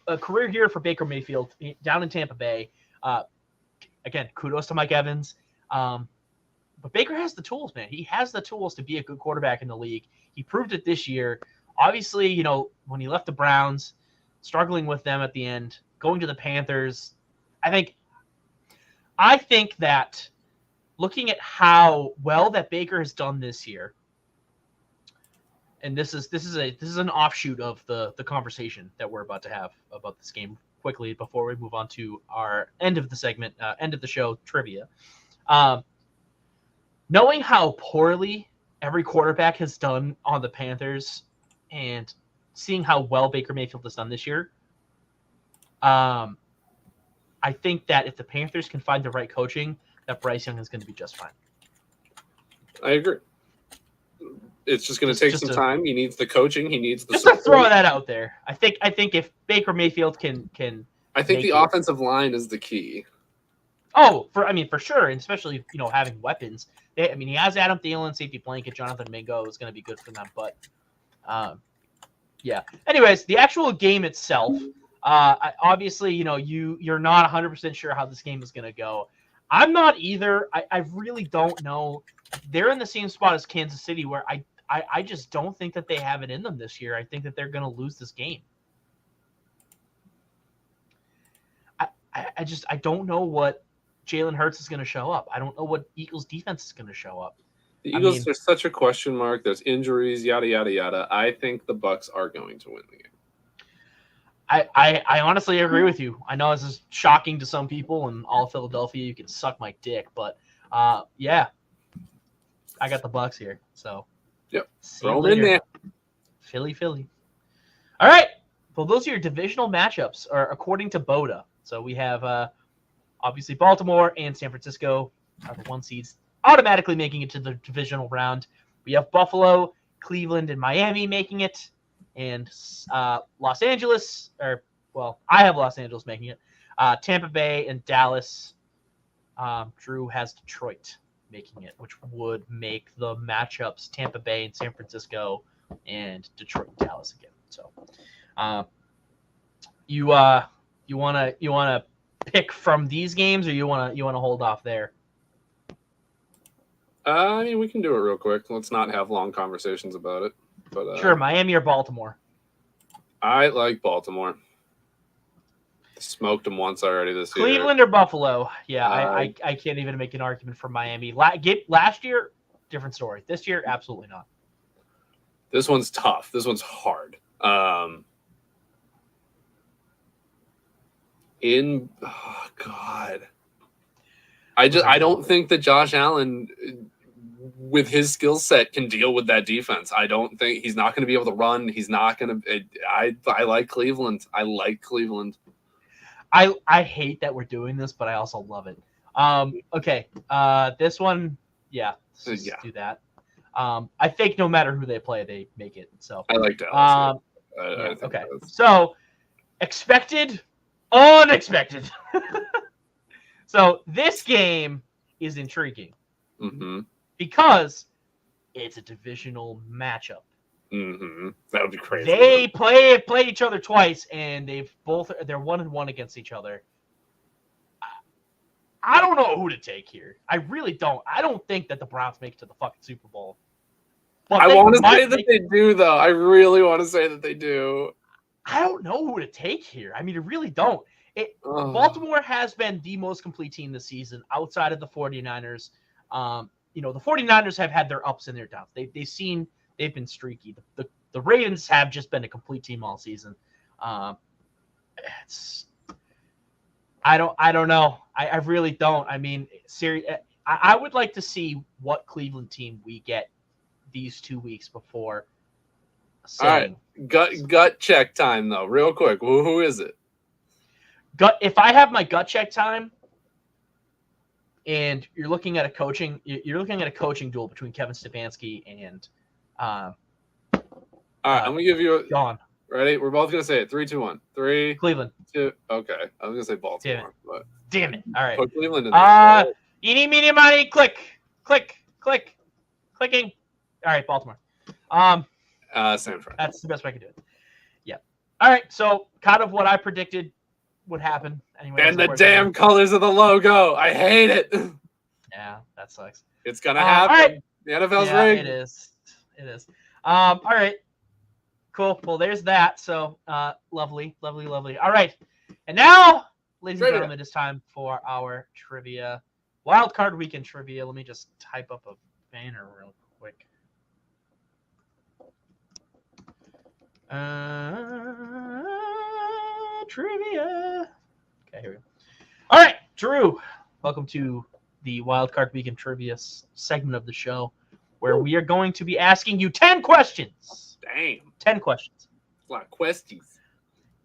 a career year for Baker Mayfield down in Tampa Bay. Again, kudos to Mike Evans. But Baker has the tools, man. He has the tools to be a good quarterback in the league. He proved it this year. Obviously, when he left the Browns, struggling with them at the end, going to the Panthers, I think that looking at how well that Baker has done this year, and this is an offshoot of the conversation that we're about to have about this game quickly before we move on to our end of the segment, end of the show trivia. Knowing how poorly every quarterback has done on the Panthers and seeing how well Baker Mayfield has done this year, I think that if the Panthers can find the right coaching, that Bryce Young is going to be just fine. I agree. It's just going to take some time. He needs the coaching. He needs the support. To throw that out there. I think if Baker Mayfield can I think the offensive line is the key. Oh, for sure, and especially having weapons. He has Adam Thielen, safety blanket, Jonathan Mingo is going to be good for them. But yeah. Anyways, the actual game itself. Obviously, you're not 100% sure how this game is going to go. I'm not either. I really don't know. They're in the same spot as Kansas City, where I just don't think that they have it in them this year. I think that they're going to lose this game. I don't know what Jalen Hurts is going to show up. I don't know what Eagles defense is going to show up. The Eagles are such a question mark. There's injuries, yada, yada, yada. I think the Bucs are going to win the game. I honestly agree with you. I know this is shocking to some people, and all of Philadelphia, you can suck my dick, but yeah, I got the Bucs here. So yep, throw them in there. Philly. All right. Well, those are your divisional matchups, or according to Boda. So we have obviously Baltimore and San Francisco are the 1 seeds automatically making it to the divisional round. We have Buffalo, Cleveland, and Miami making it. And Los Angeles, I have Los Angeles making it. Tampa Bay and Dallas. Drew has Detroit making it, which would make the matchups Tampa Bay and San Francisco and Detroit and Dallas again. So you wanna pick from these games, or you wanna hold off there? We can do it real quick. Let's not have long conversations about it. But sure, Miami or Baltimore? I like Baltimore. Smoked them once already this year. Cleveland or Buffalo? Yeah, I can't even make an argument for Miami. Last year, different story. This year, absolutely not. This one's tough. This one's hard. Oh God. I don't think that Josh Allen, with his skill set, can deal with that defense. I don't think he's not going to be able to run. He's not going to. I like Cleveland. I like Cleveland. I hate that we're doing this, but I also love it. Okay. This one, yeah. Let's Yeah. do that. I think no matter who they play, they make it. So. I like Dallas. Yeah, I think okay. that's... So, expected, unexpected. So this game is intriguing because it's a divisional matchup. That would be crazy. They played each other twice, and they're 1-1 against each other. I don't know who to take here. I really don't. I don't think that the Browns make it to the fucking Super Bowl. But I want to say that they do, though. I really want to say that they do. I don't know who to take here. I mean, I really don't. Baltimore has been the most complete team this season outside of the 49ers. The 49ers have had their ups and their downs. They've been streaky. The Ravens have just been a complete team all season. I don't know. I really don't. I mean, I would like to see what Cleveland team we get these 2 weeks before. All right, gut check time though, real quick. Who is it? If I have my gut check time, and you're looking at a coaching duel between Kevin Stefanski and. All right, I'm gonna give you. Gone. Ready? We're both gonna say it. 3, 2, 1. 3. Cleveland. 2. Okay, I was gonna say Baltimore, Damn it! All right. Put Cleveland in there. Eeny, meeny, miny, click. Clicking. All right, Baltimore. San Fran. That's the best way I can do it. Yeah. All right. So, kind of what I predicted would happen. Anyway. And the damn colors of the logo. I hate it. Yeah, that sucks. It's gonna happen. All right. The NFL's rigged. It is. All right. Cool. Well, there's that. So, lovely. All right. And now, ladies and gentlemen, it's time for our trivia. Wildcard Weekend trivia. Let me just type up a banner real quick. Trivia. Okay, here we go. All right, Drew. Welcome to the Wildcard Weekend trivia segment of the show, where we are going to be asking you 10 questions. Damn. 10 questions. A lot of questions.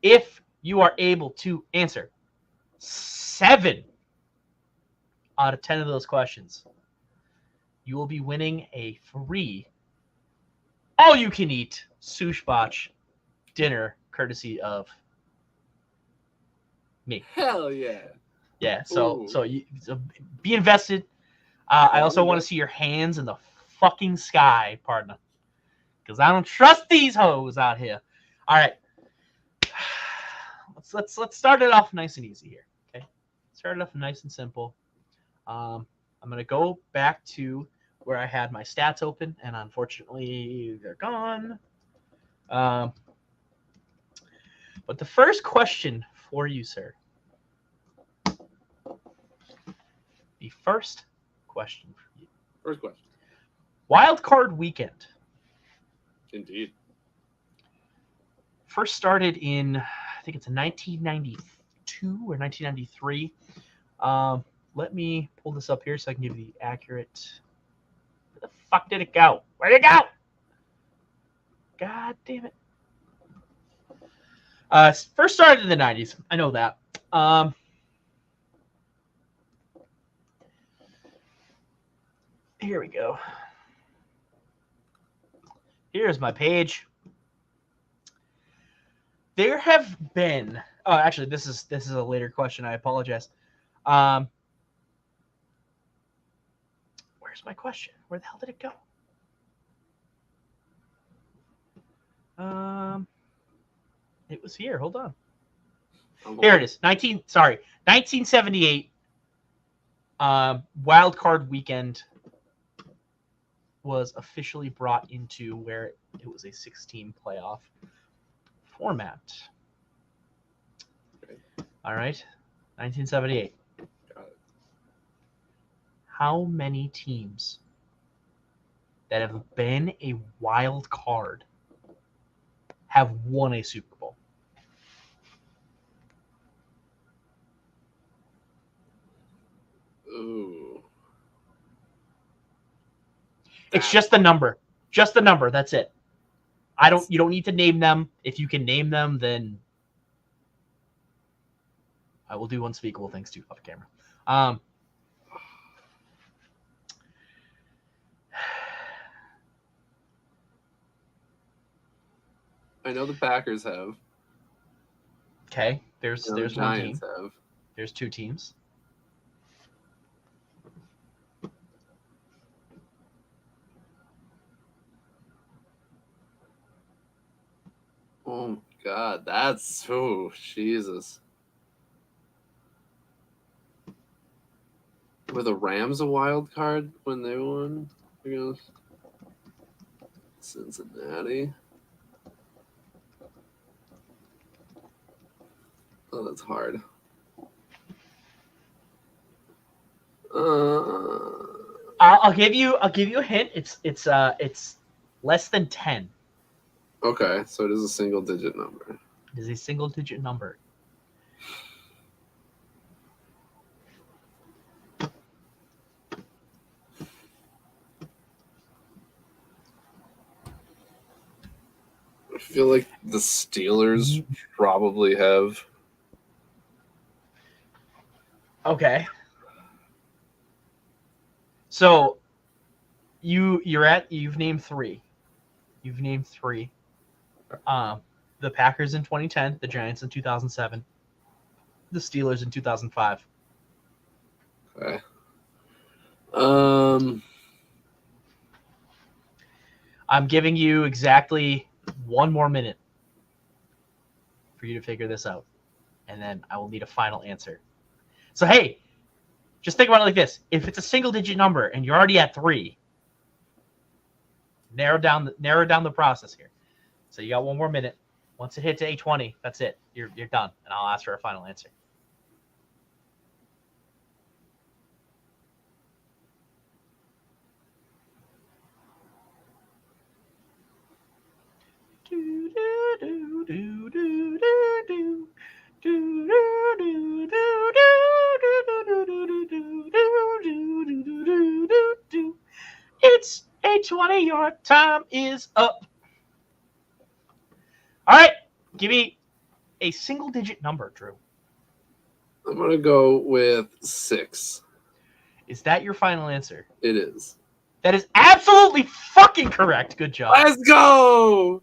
If you are able to answer 7 out of 10 of those questions, you will be winning a free all-you-can-eat sushi botch dinner courtesy of me. Hell yeah. Yeah, so be invested. I also want to see your hands in the fucking sky, partner, because I don't trust these hoes out here. All right, let's start it off nice and easy here. Okay, start it off nice and simple. I'm gonna go back to where I had my stats open, and unfortunately they're gone. But the first question for you, sir. The first question for you. First question. Wildcard Weekend. Indeed. First started in, I think it's 1992 or 1993. Let me pull this up here so I can give you the accurate. Where the fuck did it go? Where'd it go? God damn it. First started in the 90s. I know that. Here we go. Here's my page. There have been. Oh, actually, this is a later question. I apologize. Where's my question? Where the hell did it go? It was here. Hold on. Here it is. 1978. Wildcard Weekend was officially brought into where it was a 16 playoff format. Okay. All right. 1978. Got it. How many teams that have been a wild card have won a Super Bowl? Ooh. It's just the number. Just the number. That's it. You don't need to name them. If you can name them, then I will do unspeakable things too off camera. I know the Packers have. Okay, there's The one Giants team. have. There's 2 teams. Oh my God, that's Jesus. Were the Rams a wild card when they won against Cincinnati? Oh, that's hard. I'll give you a hint. It's less than 10. Okay, so it is a single digit number. It is a single digit number. I feel like the Steelers probably have. Okay. So you've named 3. You've named 3. The Packers in 2010, the Giants in 2007, the Steelers in 2005. Okay. I'm giving you exactly 1 more minute for you to figure this out, and then I will need a final answer. So hey, just think about it like this: if it's a single digit number and you're already at 3, narrow down the process here. So you got 1 more minute. Once it hits 8:20, that's it. You're done, and I'll ask for a final answer. It's 8:20. Your time is up. All right, give me a single digit number, Drew. I'm gonna go with 6. Is that your final answer? It is. That is absolutely fucking correct. Good job. Let's go!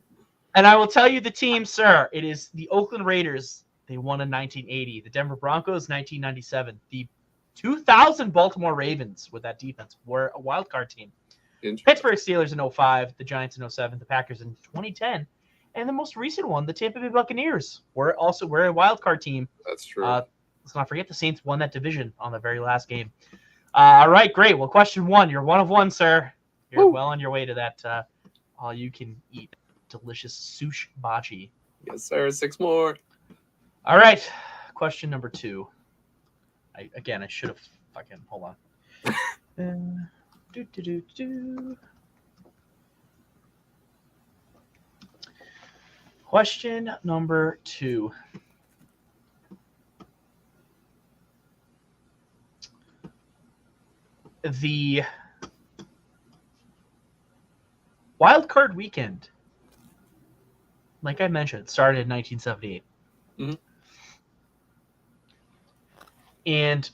And I will tell you the team, sir. It is the Oakland Raiders. They won in 1980. The Denver Broncos, 1997. The 2000 Baltimore Ravens with that defense were a wild card team. Pittsburgh Steelers in 05. The Giants in 07. The Packers in 2010. And the most recent one, the Tampa Bay Buccaneers, were a wild card team. That's true. Let's not forget the Saints won that division on the very last game. All right, great. Well, question 1. You're 1 of 1, sir. You're well on your way to that all-you-can-eat delicious sushi bachi. Yes, sir. 6 more. All right. Question number 2. I should have fucking hold on. Question number 2. The Wildcard Weekend, like I mentioned, started in 1978. Mm-hmm. And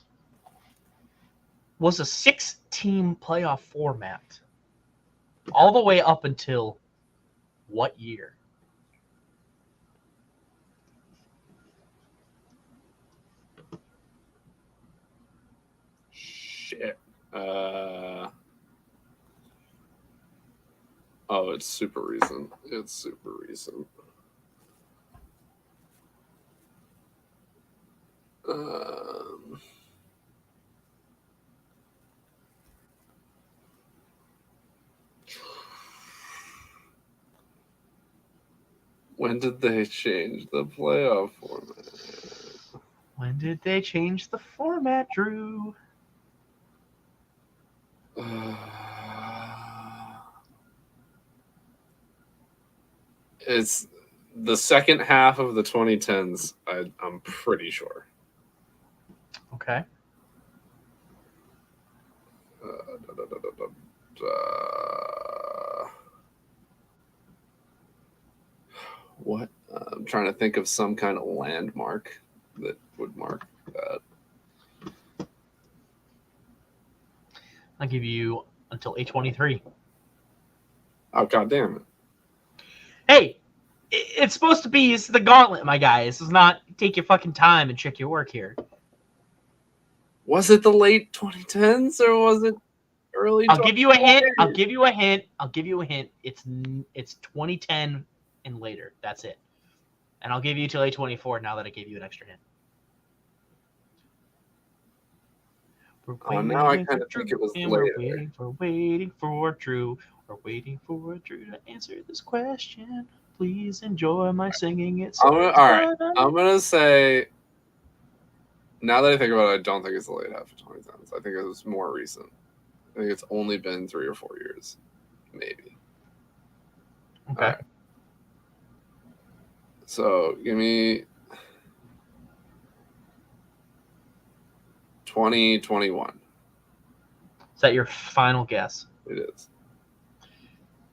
was a 6-team playoff format all the way up until what year? Shit. It's super recent. When did they change the playoff format? When did they change the format, Drew? It's the second half of the 2010s. I'm pretty sure. Okay. What? I'm trying to think of some kind of landmark that would mark that. I'll give you until 8:23. Oh, God damn it. Hey, It's supposed to be the gauntlet, my guy. This is not take your fucking time and check your work here. Was it the late 2010s or was it early? I'll give you a hint. I'll give you a hint. It's 2010 and later. That's it. And I'll give you till 2024 now that I gave you an extra hint. Now I kind of think it was later. We're waiting for Drew. We're waiting for Drew to answer this question. Please enjoy my singing it. All right. I'm going to say, now that I think about it, I don't think it's the late half of 2010s. I think it was more recent. I think it's only been 3 or 4 years. Maybe. Okay. Right. So give me 2021. Is that your final guess? It is.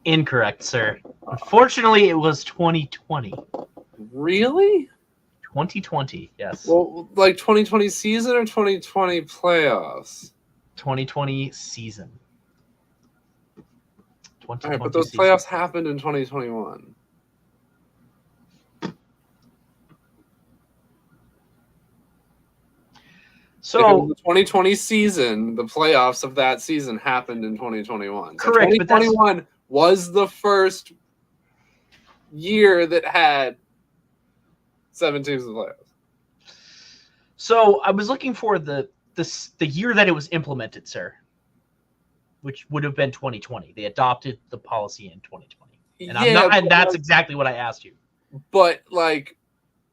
Incorrect, sir. Unfortunately, it was 2020. Really? 2020, yes. Well, like 2020 season or 2020 playoffs? 2020 season. 2020 All right, but those playoffs happened in 2021. So the 2020 season, the playoffs of that season happened in 2021. So correct, 2021 was the first year that had 7 teams in the playoffs. So I was looking for the year that it was implemented, sir, which would have been 2020. They adopted the policy in 2020, and that's exactly what I asked you. But like,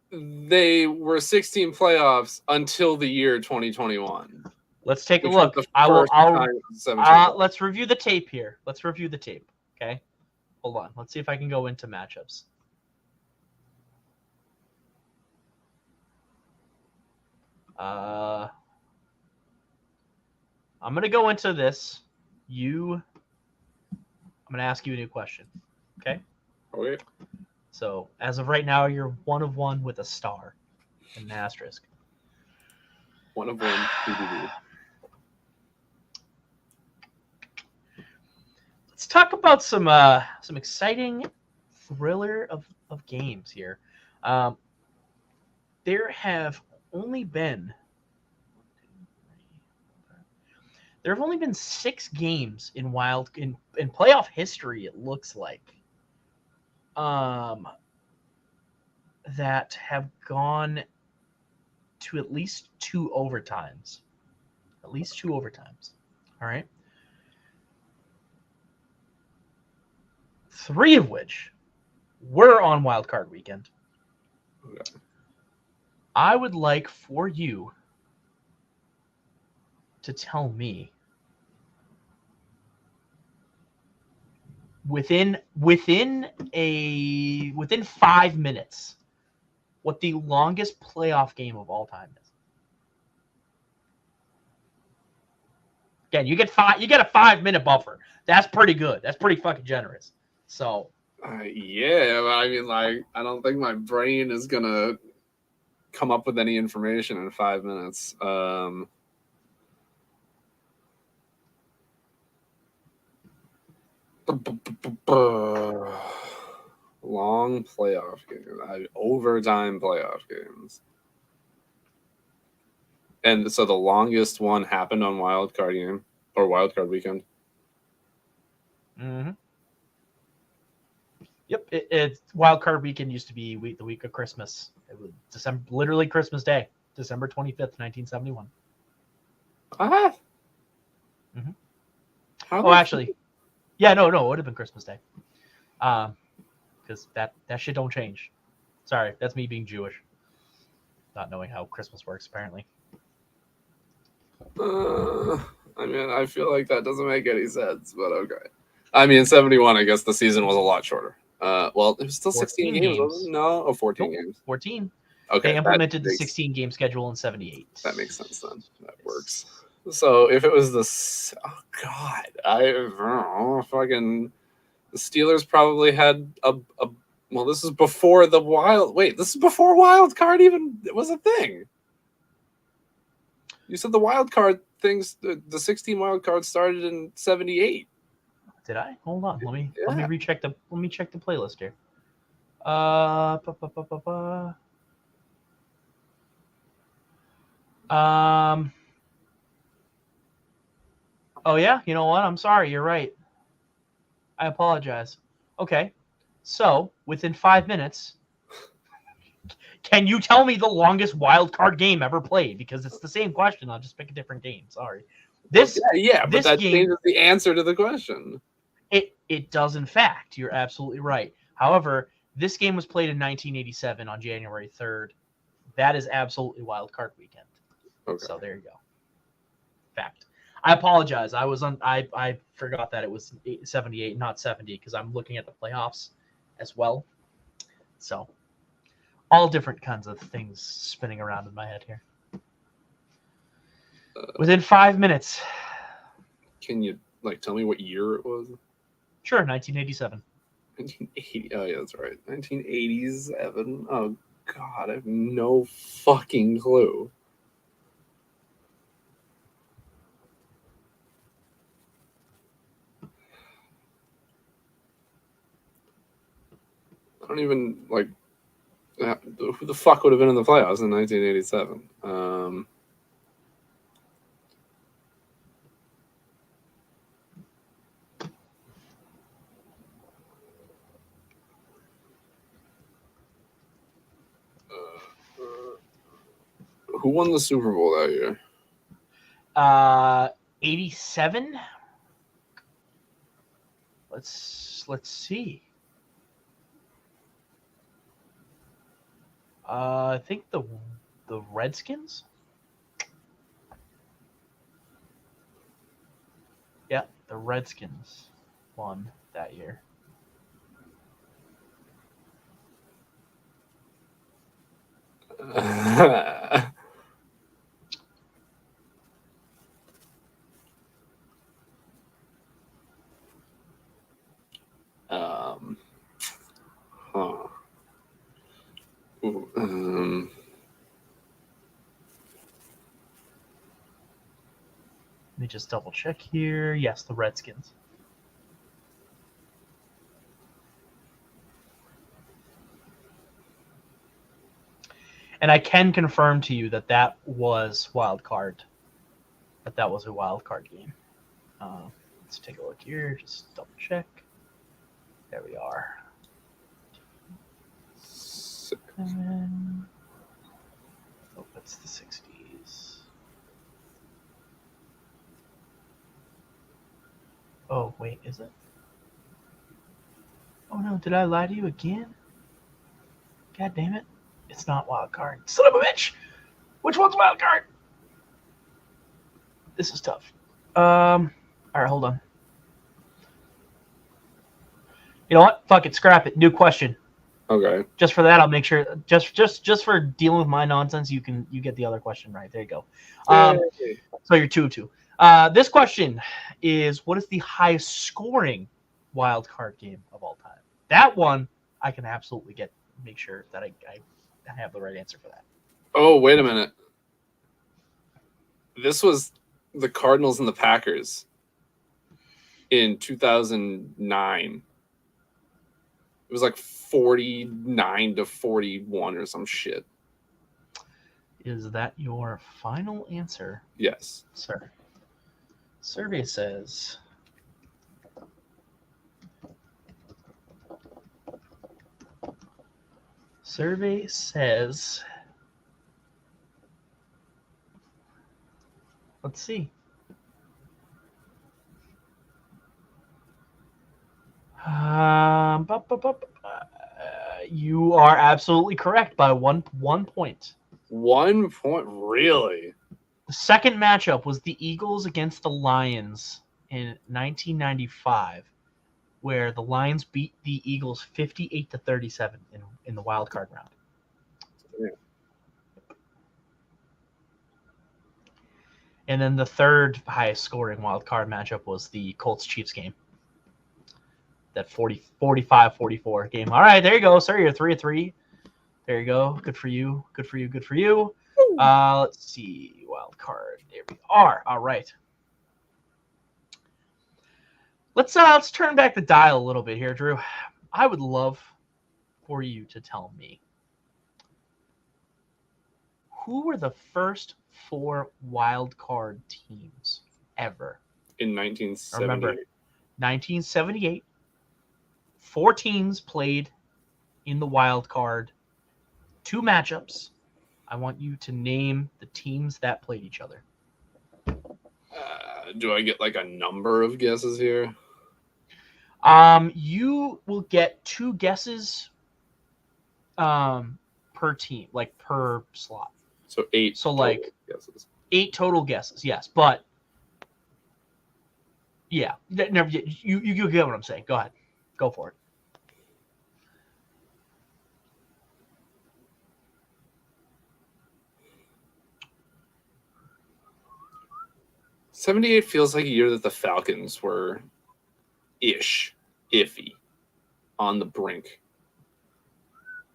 they were 16 playoffs until the year 2021. Let's take a look. Let's review the tape here. Let's review the tape. Okay, hold on. Let's see if I can go into matchups. I'm gonna go into this. I'm gonna ask you a new question. Okay. Okay. So as of right now, you're 1 of 1 with a star and an asterisk. 1 of 1. PPD. Let's talk about some exciting thriller of games here. There have only been 6 games in playoff history. It looks like. That have gone to at least 2 overtimes. All right. 3 of which were on Wildcard Weekend. Okay. I would like for you to tell me within 5 minutes what the longest playoff game of all time is. Again, you get a 5-minute buffer. That's pretty good. That's pretty fucking generous. So yeah, I mean, like, I don't think my brain is gonna come up with any information in 5 minutes. Long playoff games, overtime playoff games, and so the longest one happened on Wildcard Weekend. Mm-hmm. Yep, it's Wildcard Weekend used to be the week of Christmas. It was literally Christmas Day, December 25th, 1971. Ah. Mm-hmm. Oh, actually, yeah, no, it would have been Christmas Day, because that shit don't change. Sorry, that's me being Jewish, not knowing how Christmas works apparently. I mean, I feel like that doesn't make any sense, but okay. I mean, 71, I guess the season was a lot shorter. Well, it was still 16 games. Wasn't it? No, 14 games. 14. Okay. They implemented the 16-game schedule in 78. That makes sense then. That works. So if it was I don't know, fucking the Steelers probably had this is before this is before wild card even was a thing. You said the wild card things, the 16 wild cards started in 78. Did I? Hold on. Let me recheck the playlist here. Ba, ba, ba, ba, ba. Oh yeah, you know what? I'm sorry. You're right. I apologize. Okay, so within 5 minutes, can you tell me the longest wild card game ever played? Because it's the same question. I'll just pick a different game. Sorry. This Yeah, but this that game changes the answer to the question. it does in fact. You're absolutely right. However, this game was played in 1987 on January 3rd. That is absolutely Wild Card Weekend. Okay. So there you go. Fact. I apologize. I forgot that it was 78, not 70, because I'm looking at the playoffs as well. So all different kinds of things spinning around in my head here. Within 5 minutes. Can you tell me what year it was? Sure, 1987. 1980. Oh yeah, that's right. 1987. Oh God, I have no fucking clue. I don't even who the fuck would have been in the playoffs in 1987. Who won the Super Bowl that year? 87. Let's see. I think the Redskins. Yeah, the Redskins won that year. Huh. Let me just double check here. Yes, the Redskins. And I can confirm to you that that was wild card. That was a wild card game. Let's take a look here. Just double check. There we are. Oh, that's the 60s. Oh, wait, is it? Oh, no, did I lie to you again? God damn it. It's not wild card. Son of a bitch! Which one's wild card? This is tough. All right, hold on. You know what? Fuck it, scrap it. New question. Okay. Just for that, I'll make sure. Just for dealing with my nonsense, you get the other question right. There you go. So you're 2-2. This question is: what is the highest scoring wild card game of all time? That one I can absolutely make sure that I have the right answer for that. Oh, wait a minute. This was the Cardinals and the Packers in 2009. It was like 49-41 or some shit. Is that your final answer? Yes. Sir. Survey says let's see. You are absolutely correct by one point. 1 point, really? The second matchup was the Eagles against the Lions in 1995, where the Lions beat the Eagles 58-37 in the wild card round. Yeah. And then the third highest scoring wild card matchup was the Colts-Chiefs game. That 45-44 game. All right, there you go, sir. You're 3-3. There you go. Good for you. Good for you. Good for you. Let's see. Wild card. There we are. All right. Let's turn back the dial a little bit here, Drew. I would love for you to tell me who were the first 4 wild card teams ever. In 1978. Remember, 1978, 4 teams played in the wild card, 2 matchups. I want you to name the teams that played each other. Do I get like a number of guesses here? You will get 2 guesses per team, like per slot. So 8. So like guesses. 8 total guesses, yes. But yeah, never. You get what I'm saying. Go ahead, go for it. '78 feels like a year that the Falcons were iffy, on the brink.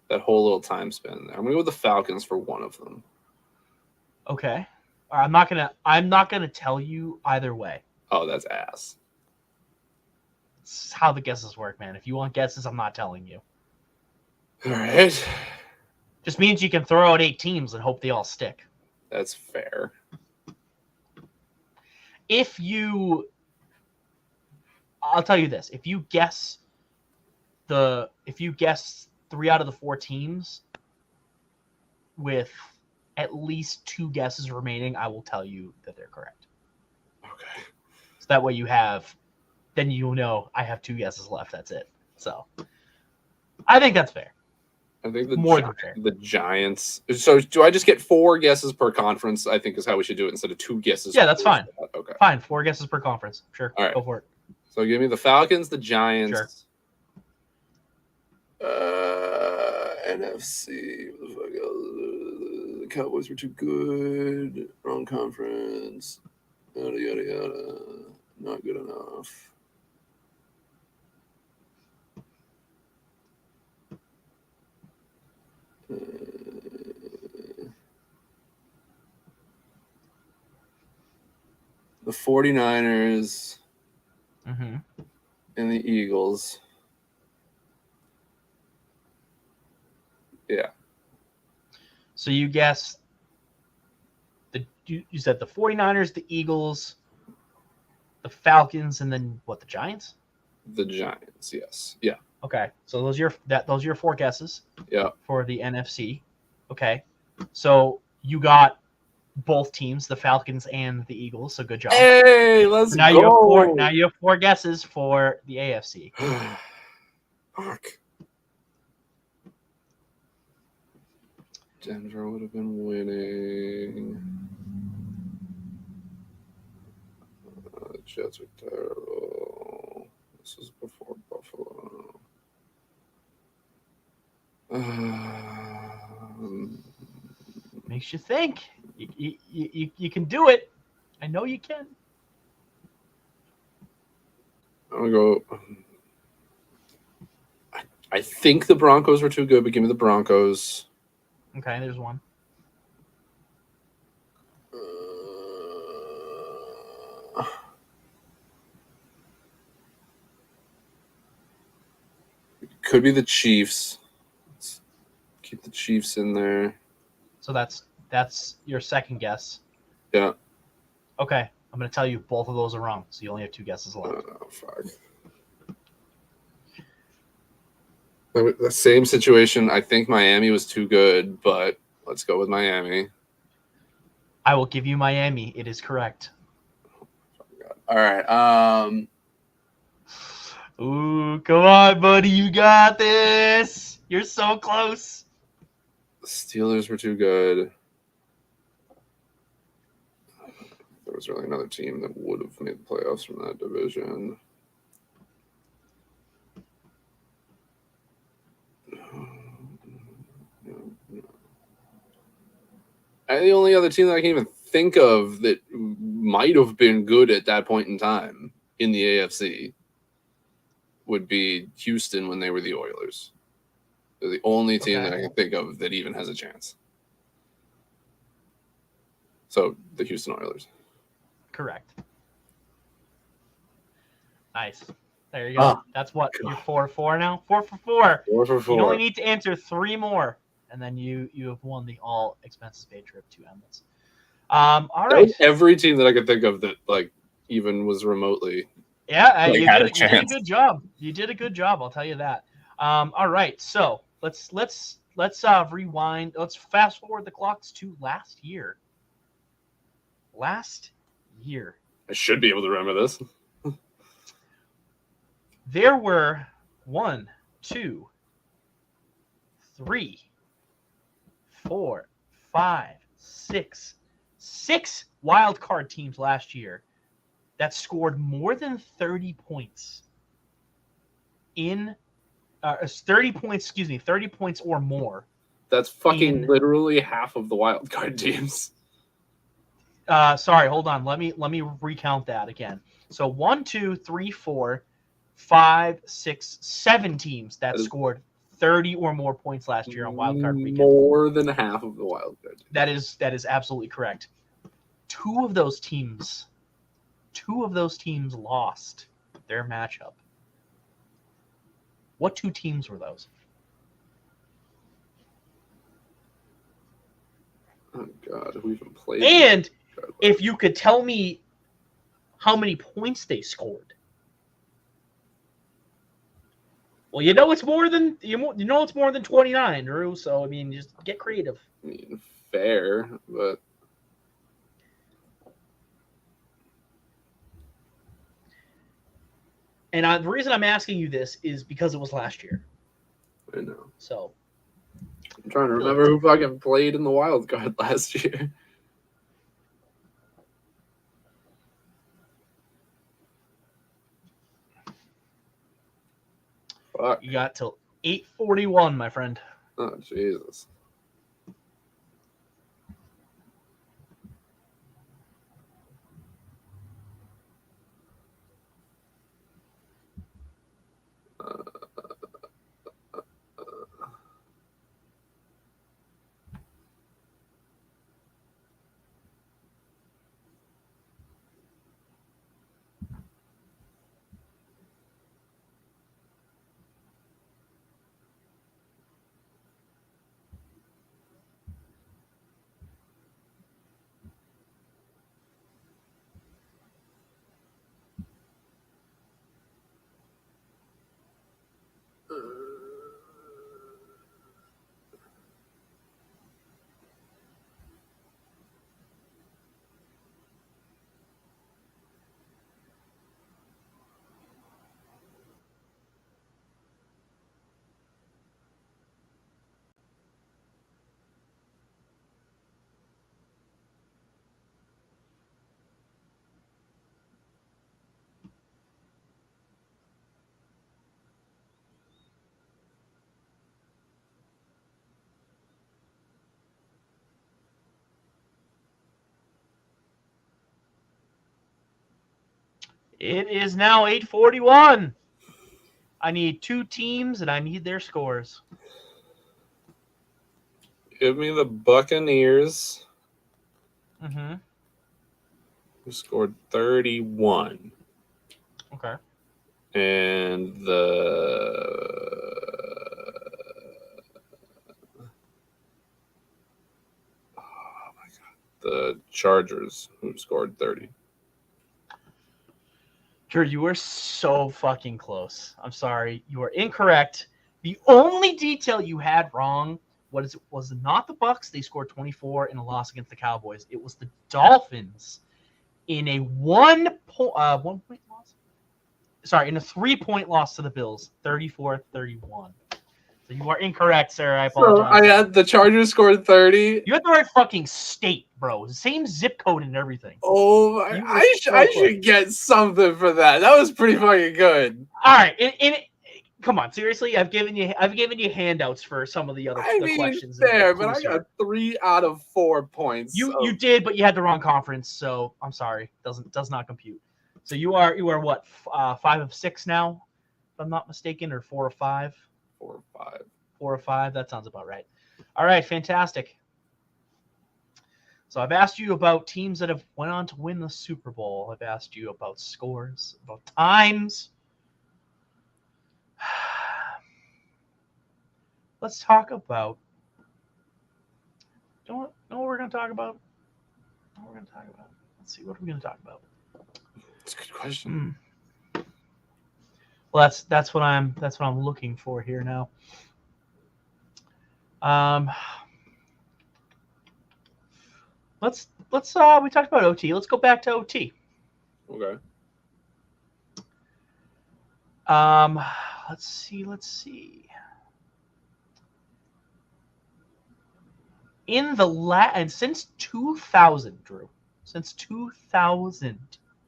That whole little time span there. I'm gonna go with the Falcons for one of them. Okay. I'm not gonna tell you either way. Oh, that's ass. It's how the guesses work, man. If you want guesses, I'm not telling you. All right. Just means you can throw out 8 teams and hope they all stick. That's fair. I'll tell you this: if you guess 3 out of the 4 teams with at least 2 guesses remaining, I will tell you that they're correct. Okay. So that way then you'll know I have 2 guesses left. That's it. So I think that's fair. I think the Giants. So do I just get 4 guesses per conference? I think is how we should do it instead of 2 guesses. Yeah, that's fine. Okay. Fine. 4 guesses per conference. Sure. All right. Go for it. So give me the Falcons, the Giants. Sure. NFC. What the fuck else? The Cowboys were too good. Wrong conference. Yada yada yada. Not good enough. The 49ers and the Eagles. Yeah. So you guessed you said the 49ers, the Eagles, the Falcons, and then what, the Giants? The Giants, yes. Yeah. Okay. So those are your 4 guesses. Yeah. For the NFC. Okay. So you got both teams, the Falcons and the Eagles. So good job. Hey, let's go. Now you have 4 guesses for the AFC. Fuck. Denver would have been winning. The Jets were terrible. This was before Buffalo. Makes you think. You can do it. I know you can. I'm gonna go. I think the Broncos were too good, but give me the Broncos. Okay, there's one. Could be the Chiefs. Let's keep the Chiefs in there. So that's your second guess. Yeah. Okay, I'm going to tell you both of those are wrong, so you only have 2 guesses left. Oh, fuck. The same situation. I think Miami was too good, but let's go with Miami. I will give you Miami. It is correct. All right. Ooh, come on, buddy. You got this. You're so close. The Steelers were too good. There was really another team that would have made the playoffs from that division. The only other team that I can even think of that might have been good at that point in time in the AFC would be Houston when they were the Oilers. They're the only team that I can think of that even has a chance. So the Houston Oilers. Correct. Nice. There you go. That's what God. you're 4-4 now. 4-4. 4-4. You only need to answer 3 more, and then you have won the all expenses paid trip to Emirates. All right. Every team that I could think of that like even was remotely. Yeah, Like, you had did a a chance. good job. You did a good job. I'll tell you that. All right. So let's rewind. Let's fast forward the clocks to last year. Last year. I should be able to remember this. There were 1, 2, 3, 4, 5, 6 wild card teams last year that scored more than 30 points in 30 points or more. That's fucking literally half of the wild card teams. Sorry, hold on. Let me recount that again. So 1, 2, 3, 4, 5, 6, 7 teams that scored 30 or more points last year on Wildcard Weekend. More than half of the wild card teams. That is absolutely correct. Two of those teams lost their matchup. What 2 teams were those? Oh God, who even played? And if you could tell me how many points they scored. Well, you know it's more than 29, Drew. So I mean, just get creative. I mean, fair, but and the reason I'm asking you this is because it was last year. I know. So I'm trying to remember who fucking played in the wild card last year. Fuck. You got till 8:41, my friend. Oh Jesus. It is now 8:41. I need 2 teams and I need their scores. Give me the Buccaneers. Mm-hmm. Who scored 31. Okay. And the Chargers, who scored 30. Drew, you were so fucking close. I'm sorry. You are incorrect. The only detail you had wrong was not the Bucs. They scored 24 in a loss against the Cowboys. It was the Dolphins in a 1-point loss. Sorry, in a 3-point loss to the Bills, 34-31. So you are incorrect, sir. I apologize. So I had the Chargers scored 30. You had the right fucking state, bro. Same zip code and everything. Oh, I should get something for that. That was pretty fucking good. All right, come on, seriously. I've given you handouts for some of the other questions. Fair, but I got 3 out of 4 points. You did, but you had the wrong conference, so I'm sorry. Does not compute. So you are what 5 of 6 now, if I'm not mistaken, or 4 of 5. 4 or 5. 4 or 5. That sounds about right. All right, fantastic. So I've asked you about teams that have went on to win the Super Bowl. I've asked you about scores, about times. let's talk about. Know what we're going to talk about? What we're going to talk about? Let's see. What are we going to talk about? That's a good question. Well, that's what I'm looking for here now. Let's we talked about OT. Let's go back to OT. Okay. Let's see. In the and since 2000, Drew, since 2000,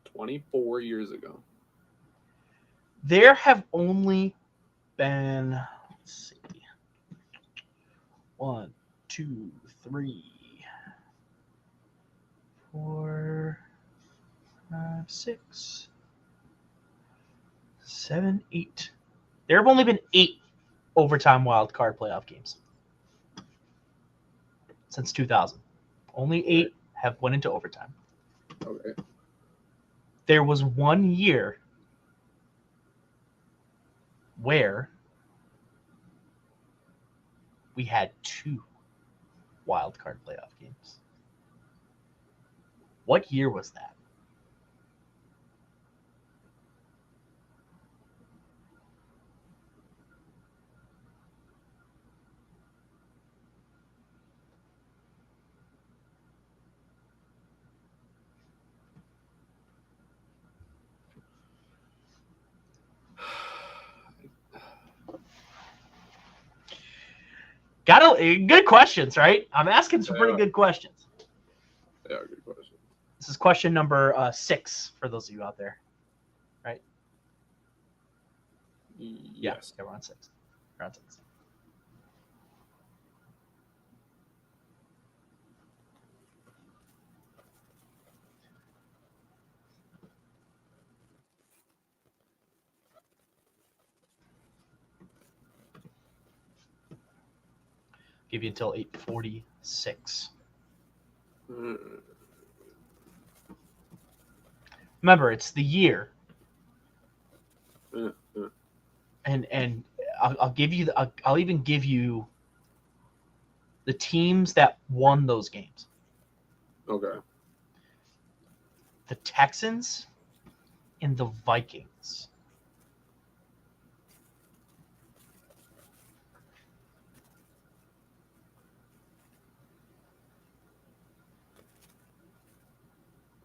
24 years ago, there have only been, let's see, 1, 2, 3, 4, 5, 6, 7, 8. There have only been 8 overtime wild card playoff games since 2000. Only 8 have went into overtime. Okay. There was 1 year where we had 2 wild card playoff games. What year was that? Got good questions, right? I'm asking some pretty good questions. Yeah, good question. This is question number 6 for those of you out there, right? Yes. Yeah, we're on 6. We're on 6. Give you until 8:46. Remember, it's the year, and I'll give you. I'll even give you the teams that won those games. Okay. The Texans and the Vikings.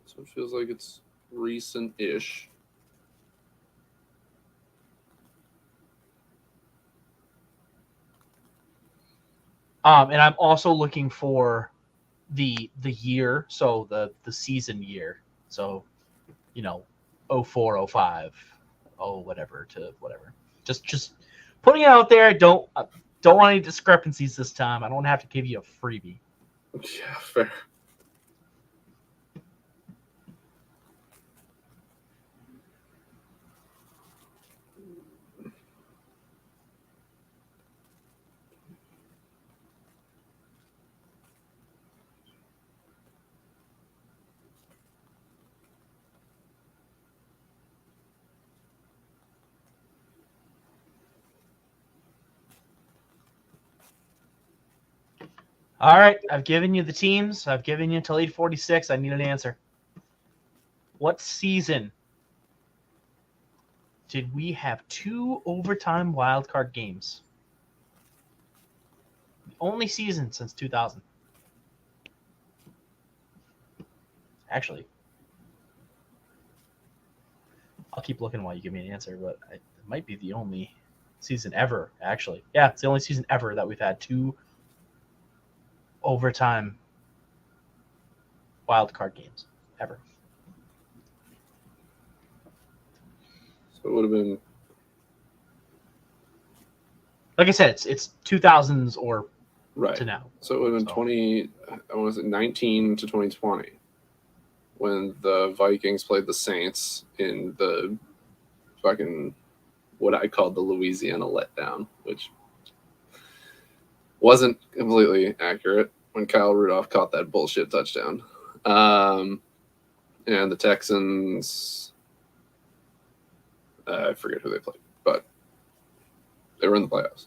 So it feels like it's recent-ish. And I'm also looking for the year, so the season year. So, 04, 05, whatever to whatever. Just putting it out there. Don't want any discrepancies this time. I don't have to give you a freebie. Yeah, fair. All right, I've given you the teams. I've given you until 8:46. I need an answer. What season did we have 2 overtime wildcard games? The only season since 2000. Actually, I'll keep looking while you give me an answer, but it might be the only season ever, actually. Yeah, it's the only season ever that we've had 2 overtime wildcard games ever. So it would have been, like I said, it's 2000s or right to now. So it would have been 20. I want to say 19 to 2020 when the Vikings played the Saints in the fucking what I called the Louisiana letdown, which wasn't completely accurate when Kyle Rudolph caught that bullshit touchdown. And the Texans, I forget who they played, but they were in the playoffs.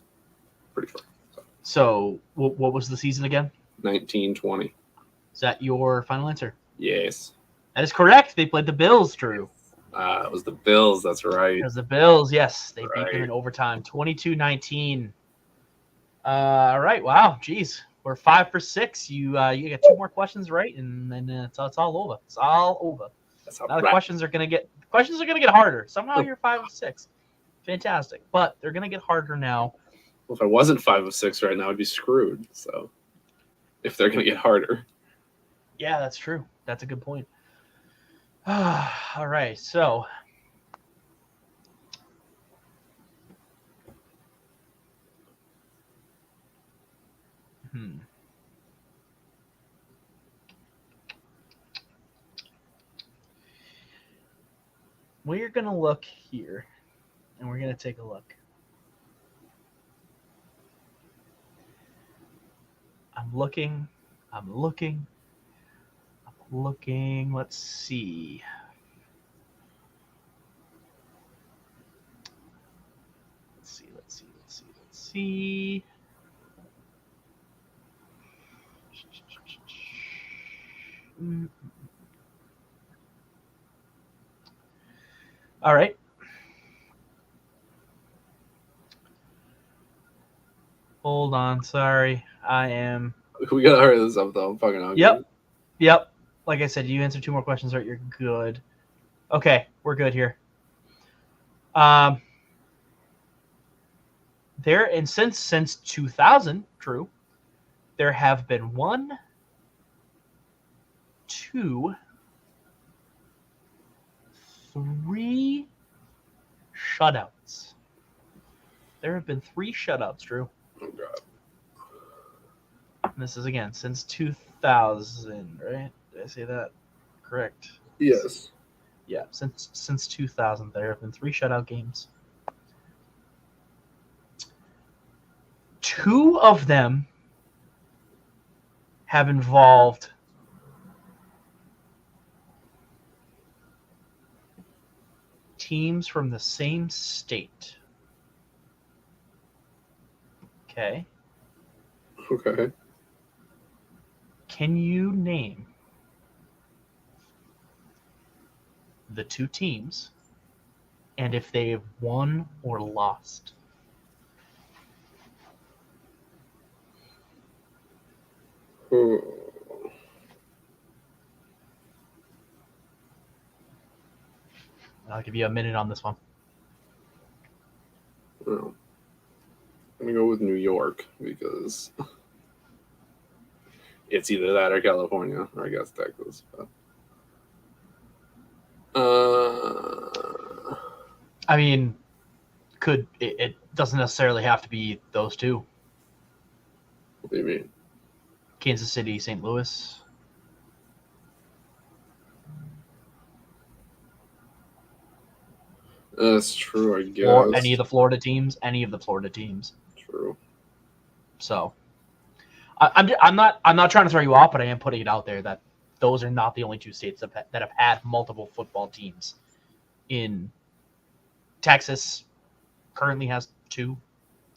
Pretty sure. So. So what was the season again? 1920. Is that your final answer? Yes. That is correct. They played the Bills, Drew. It was the Bills. That's right. It was the Bills, yes. They beat them Right. in overtime, 22-19. All right, wow, geez. We're 5 for 6. You got 2 more questions right, and then it's all over. It's all over. That's how Now the questions are gonna get harder. Somehow you're 5 of 6. Fantastic, but they're gonna get harder now. Well, if I wasn't 5 of 6 right now, I'd be screwed. So, if they're gonna get harder, Yeah, that's true. That's a good point. All right, so we're gonna look here, and we're gonna take a look. I'm looking. Let's see. Let's see. All right. Hold on. Sorry. I am. we gotta hurry this up though. I'm fucking hungry. Yep. Like I said, you answered 2 more questions right. You're good. Okay, we're good here. Since 2000, Drew, there have been 1, 2, 3 shutouts. There have been 3 shutouts, Drew. Oh god. And this is again since 2000, right? Did I say that correct? Yes. Yeah, since 2000, there have been 3 shutout games. 2 of them have involved teams from the same state. Okay. Okay. Can you name the 2 teams and if they've won or lost? I'll give you a minute on this one. Well, I'm gonna go with New York because it's either that or California, or I guess Texas. But I mean, it doesn't necessarily have to be those 2. What do you mean? Kansas City, St. Louis. That's true, I guess. Or any of the Florida teams. True. So, I'm not trying to throw you off, but I am putting it out there that those are not the only 2 states that have had multiple football teams. In Texas, currently has 2.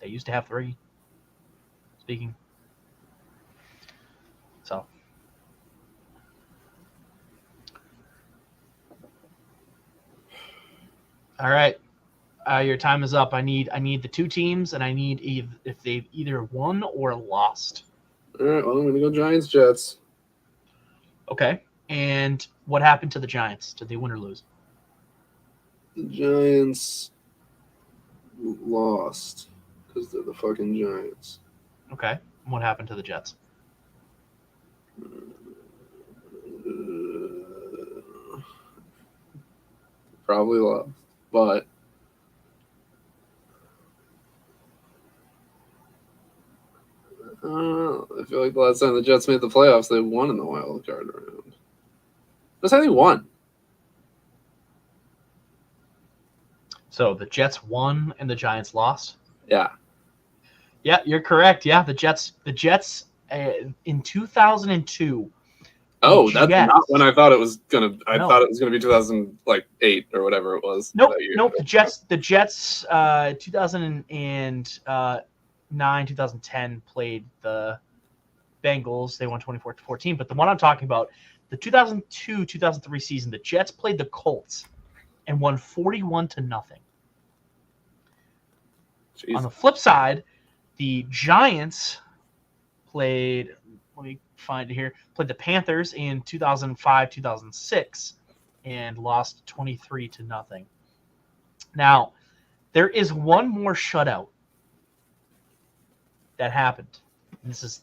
They used to have 3. Speaking. So. All right. Your time is up. I need the 2 teams, and I need if they've either won or lost. All right, well, I'm going to go Giants, Jets. Okay. And what happened to the Giants? Did they win or lose? The Giants lost because they're the fucking Giants. Okay. And what happened to the Jets? Probably lost, but I feel like the last time the Jets made the playoffs, they won in the wild card round. That's how they won. So the Jets won and the Giants lost? Yeah. Yeah, you're correct. Yeah, the Jets in 2002. Oh, that's not when I thought it was gonna. I thought it was gonna be 2008 or whatever it was. Nope. The Jets. 2009 2009, 2010 played the Bengals. They won 24-14. But the one I'm talking about, the 2002, 2003 season, the Jets played the Colts and won 41-0. Jeez. On the flip side, the Giants played, let me find it here, played the Panthers in 2005, 2006 and lost 23-0. Now, there is one more shutout that happened. This is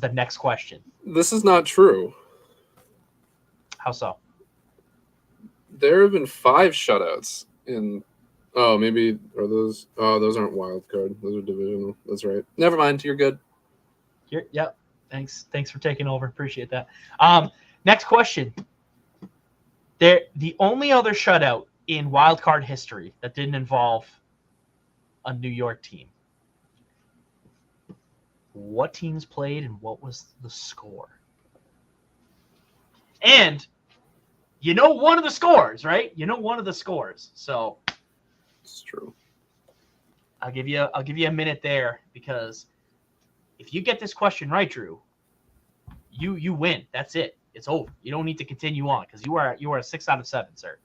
the next question. This is not true. How so? There have been 5 shutouts in. Oh, maybe are those? Oh, those aren't wild card. Those are divisional. That's right. Never mind. You're good. Yep. Thanks for taking over. Appreciate that. Next question. The only other shutout in wild card history that didn't involve a New York team. What teams played and what was the score? And you know one of the scores, right? You know one of the scores. So It's true. I'll give you a minute there, because if you get this question right, Drew, you win. That's it. It's over. You don't need to continue on, because you are a 6 out of 7, sir.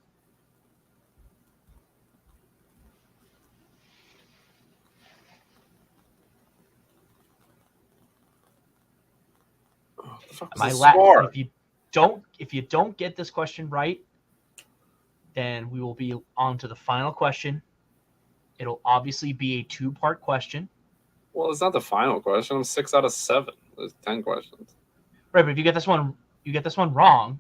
Oh, the fuck Am was I the score? If you don't get this question right, then we will be on to the final question. It'll obviously be a 2-part question. Well, it's not the final question. I'm 6 out of 7. There's 10 questions. Right, but if you get this one wrong,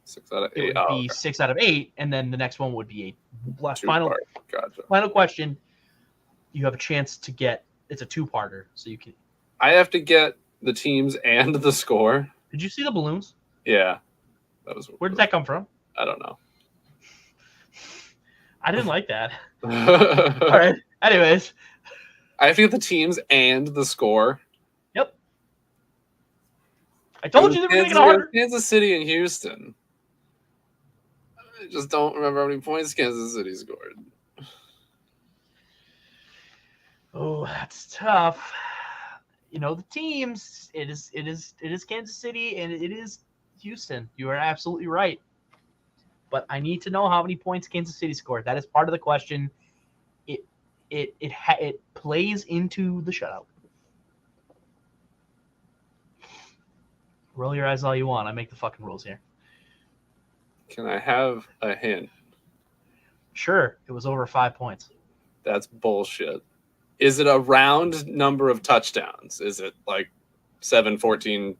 6 out of 8. it would be 6 out of 8, and then the next one would be a final Gotcha. final question. You have a chance to get, it's a 2-parter, so you can. I have to get the teams and the score. Did you see the balloons? Yeah, that was. Where did that come from? I don't know. I didn't like that. All All right. Anyways, I have to get the teams and the score. yep. I told you they were going to get harder. Kansas City and Houston. I just don't remember how many points Kansas City scored. Oh, that's tough. You know the teams. It is Kansas City and it is Houston. You are absolutely right. But I need to know how many points Kansas City scored. That is part of the question. It plays into the shutout. Roll your eyes all you want. I make the fucking rules here. Can I have a hint? Sure, it was over 5 points. That's bullshit. Is it a round number of touchdowns? Is it like 7, 14?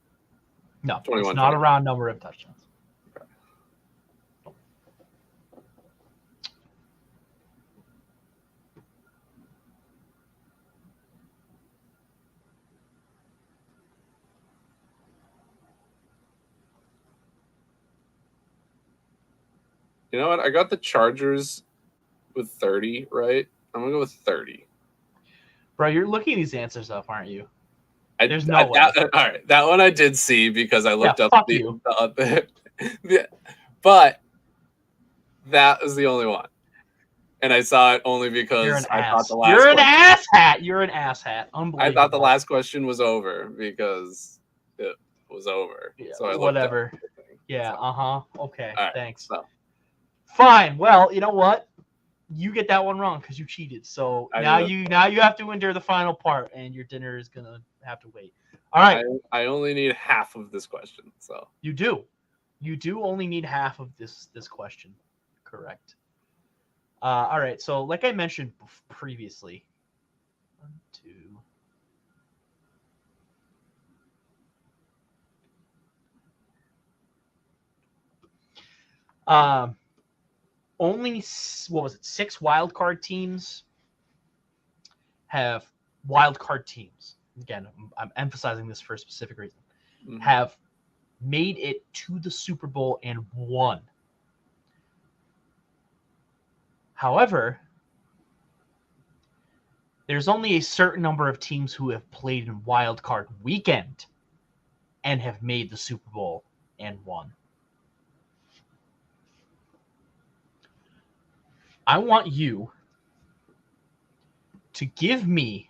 No, 21, it's not a round number of touchdowns. Okay. You know what? I got the Chargers with 30, right? I'm going to go with 30. Bro, you're looking these answers up, aren't you? There's no way. All right, that one I did see because I looked up but that was the only one, and I saw it only because I thought the last. You're an asshat. You're an asshat. Unbelievable. I thought the last question was over because it was over. Yeah, so I whatever. Yeah. Okay. Right, thanks. So. Fine. Well, you know what? You get that one wrong because you cheated. So now you have to endure the final part, and your dinner is gonna have to wait. All right. I only need half of this question. So you do only need half of this question. Correct. All right. So like I mentioned previously, 1, 2. Only 6 wild card teams have wild card teams. Again, I'm emphasizing this for a specific reason. Mm-hmm. Have made it to the Super Bowl and won. However, there's only a certain number of teams who have played in Wildcard Weekend and have made the Super Bowl and won. I want you to give me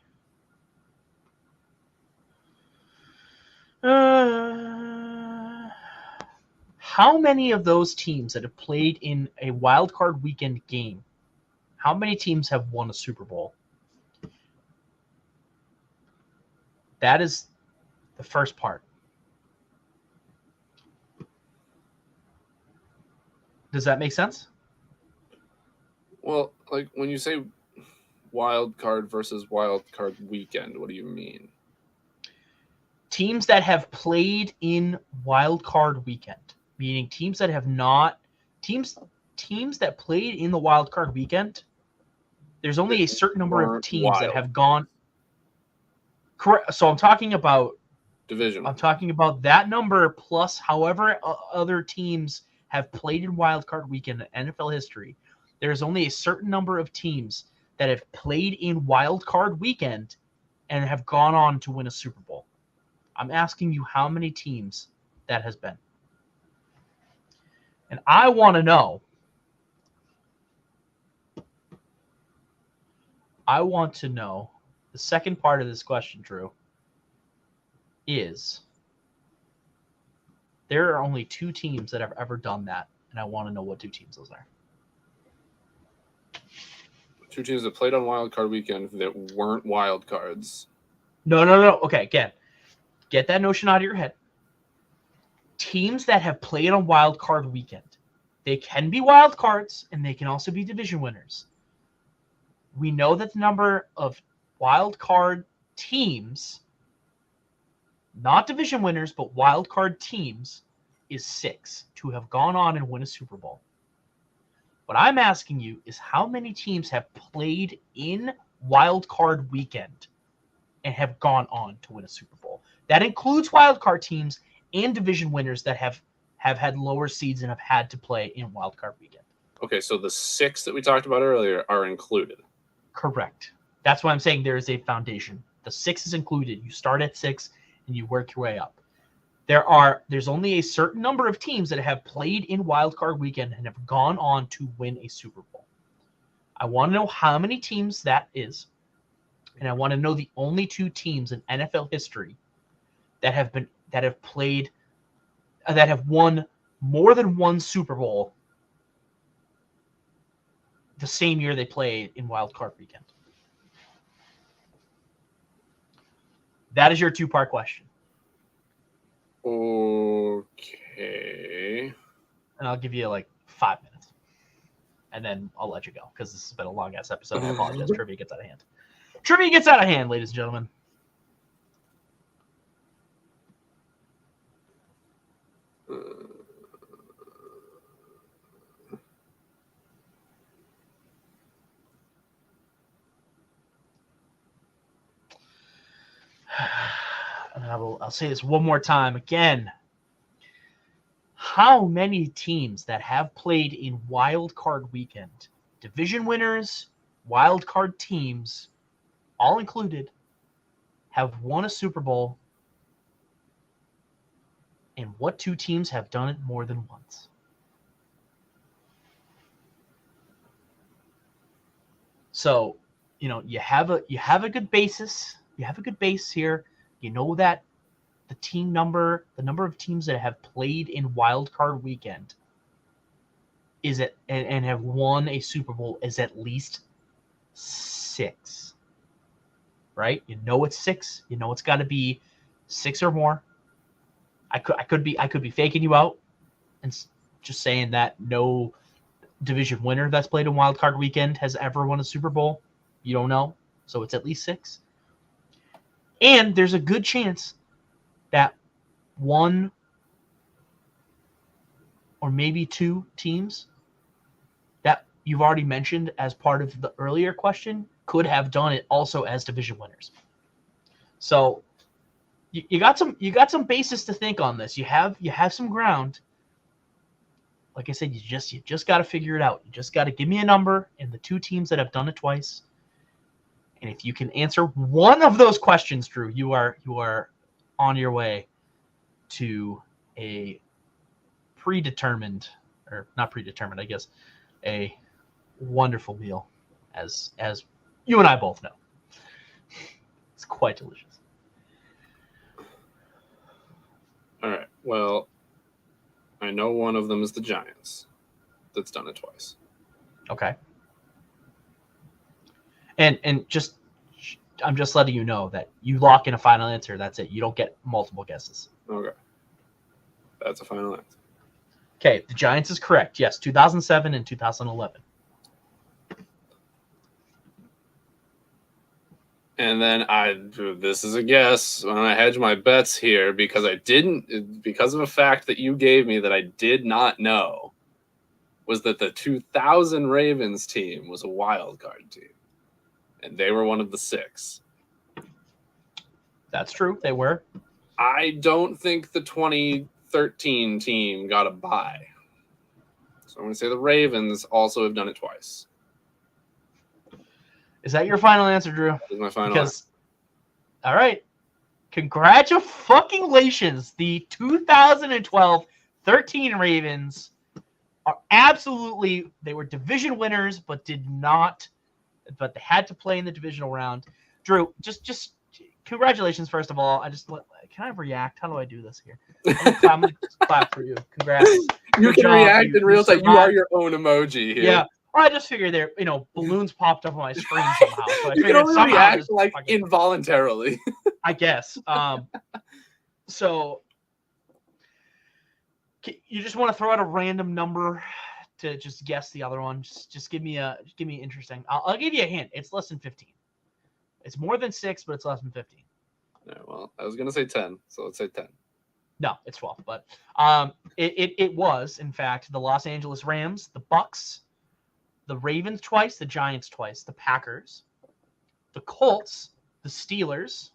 how many of those teams that have played in a wild card weekend game, how many teams have won a Super Bowl? That is the first part. Does that make sense? Well, like when you say wild card versus wild card weekend, what do you mean? Teams that have played in wild card weekend, meaning teams that have not teams that played in the wild card weekend. There's only a certain number of teams that have gone. Correct. So I'm talking about division. I'm talking about that number plus however other teams have played in wild card weekend in NFL history. There's only a certain number of teams that have played in wild card weekend and have gone on to win a Super Bowl. I'm asking you how many teams that has been. And I want to know. The second part of this question, Drew, is there are only 2 teams that have ever done that, and I want to know what 2 teams those are. 2 teams that played on wild card weekend that weren't wild cards. No. Okay, again, get that notion out of your head. Teams that have played on wild card weekend. They can be wild cards, and they can also be division winners. We know that the number of wild card teams, not division winners, but wild card teams, is 6 to have gone on and win a Super Bowl. What I'm asking you is how many teams have played in wild card weekend and have gone on to win a Super Bowl. That includes wild card teams and division winners that have had lower seeds and have had to play in wild card weekend. Okay, so the 6 that we talked about earlier are included. Correct. That's why I'm saying there is a foundation. The 6 is included. You start at 6 and you work your way up. There's only a certain number of teams that have played in wild card weekend and have gone on to win a Super Bowl. I want to know how many teams that is, and I want to know the only 2 teams in NFL history that have won more than one Super Bowl the same year they played in wild card weekend. That is your 2-part question. Okay. And I'll give you like 5 minutes. And then I'll let you go because this has been a long-ass episode. I apologize. Trivia gets out of hand. Trivia gets out of hand, ladies and gentlemen. And I'll say this one more time again. How many teams that have played in wild card weekend, division winners, wild card teams, all included, have won a Super Bowl, and what 2 teams have done it more than once? So, you have a good basis. You have a good base here. You know that the number of teams that have played in wild card weekend and have won a Super Bowl is at least 6. Right? You know it's 6. You know it's got to be 6 or more. I could be faking you out and just saying that no division winner that's played in wild card weekend has ever won a Super Bowl. You don't know. So it's at least 6. And there's a good chance that 1 or maybe 2 teams that you've already mentioned as part of the earlier question could have done it also as division winners. So you got some basis to think on this. You have some ground. Like I said, you just got to figure it out. You just got to give me a number and the 2 teams that have done it twice. And if you can answer one of those questions, Drew, you are on your way to a predetermined, or not predetermined, I guess, a wonderful meal, as you and I both know. It's quite delicious. All right. Well, I know one of them is the Giants. That's done it twice. Okay. And just I'm just letting you know that you lock in a final answer. That's it. You don't get multiple guesses. Okay. That's a final answer. Okay, the Giants is correct. Yes, 2007 and 2011. And then this is a guess, and I hedge my bets here because because of a fact that you gave me that I did not know, was that the 2000 Ravens team was a wild card team, and they were one of the 6. That's true. They were. I don't think the 2013 team got a bye. So I'm going to say the Ravens also have done it twice. Is that your final answer, Drew? That is my final answer. All right. Congratulations. The 2012-13 Ravens are absolutely, they were division winners, but they had to play in the divisional round. Drew, just congratulations, first of all. Can I react? How do I do this here? I'm going to clap for you. Congrats. You can react in real time. You are your own emoji here. Yeah. Well, I just figured balloons popped up on my screen somehow. So I you can only react involuntarily. I guess. So you just want to throw out a random number to just guess the other one. Just give me interesting. I'll give you a hint. It's less than 15. It's more than 6, but it's less than 15. Yeah, well, I was gonna say 10, so let's say 10. No, it's 12. But it was, in fact, the Los Angeles Rams, the Bucks, the Ravens twice, the Giants twice, the Packers, the Colts, the Steelers.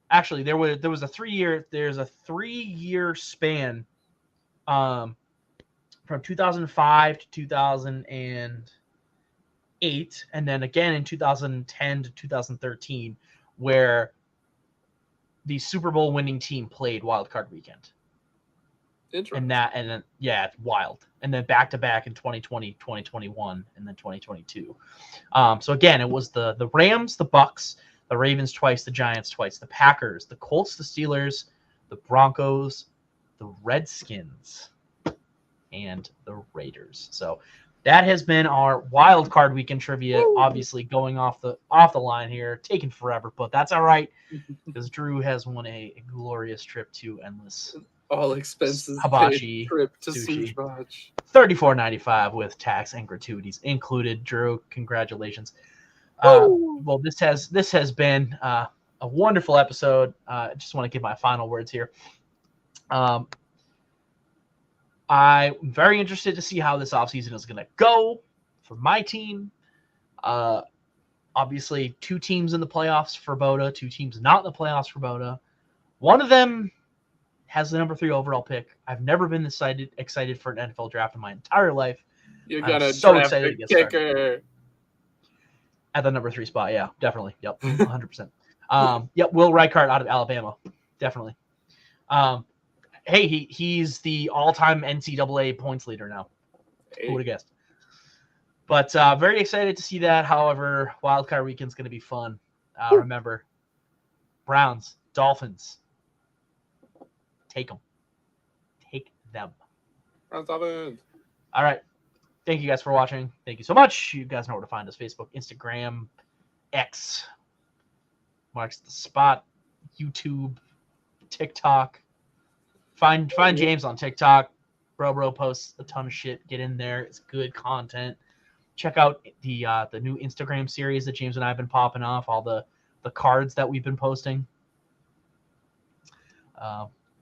Actually, there was a 3-year span from 2005 to 2008, and then again in 2010 to 2013, where the Super Bowl winning team played Wildcard Weekend. Interesting. And then it's wild. And then back to back in 2020, 2021, and then 2022. So again, it was the Rams, the Bucks, the Ravens twice, the Giants twice, the Packers, the Colts, the Steelers, the Broncos, the Redskins, and the Raiders. So that has been our Wild Card Weekend trivia. Woo! Obviously going off the line here, taking forever, but that's all right because Drew has won a glorious trip to Endless. All expenses hibachi paid trip to sushi. $34.95 with tax and gratuities included. Drew, congratulations. Well, this has been a wonderful episode. I just want to give my final words here. I'm very interested to see how this offseason is going to go for my team. Obviously, 2 teams in the playoffs for Boda, 2 teams not in the playoffs for Boda. One of them has the number 3 overall pick. I've never been this excited for an NFL draft in my entire life. You're gonna draft a kicker at the number 3 spot. Yeah, definitely. Yep, 100%. Yep, Will Reichard out of Alabama, definitely. Hey, he's the all-time NCAA points leader now. Hey. Who would have guessed? But very excited to see that. However, Wildcard Weekend's going to be fun. Remember, Browns, Dolphins. Take them. Take them. All right. Thank you guys for watching. Thank you so much. You guys know where to find us. Facebook, Instagram, X, Marks the Spot, YouTube, TikTok. Find James on TikTok. Bro posts a ton of shit. Get in there. It's good content. Check out the new Instagram series that James and I have been popping off. All the cards that we've been posting.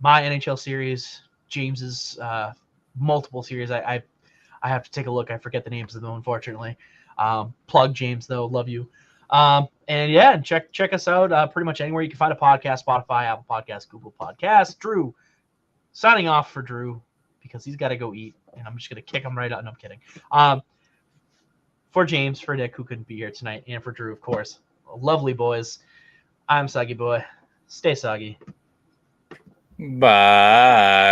My NHL series, James's multiple series. I have to take a look. I forget the names of them, unfortunately. Plug James though. Love you. And yeah, check us out pretty much anywhere you can find a podcast: Spotify, Apple Podcasts, Google Podcasts. Drew, signing off for Drew because he's got to go eat, and I'm just gonna kick him right out. No, I'm kidding. For James, for Nick, who couldn't be here tonight, and for Drew, of course. Lovely boys. I'm Soggy Boy. Stay soggy. Bye.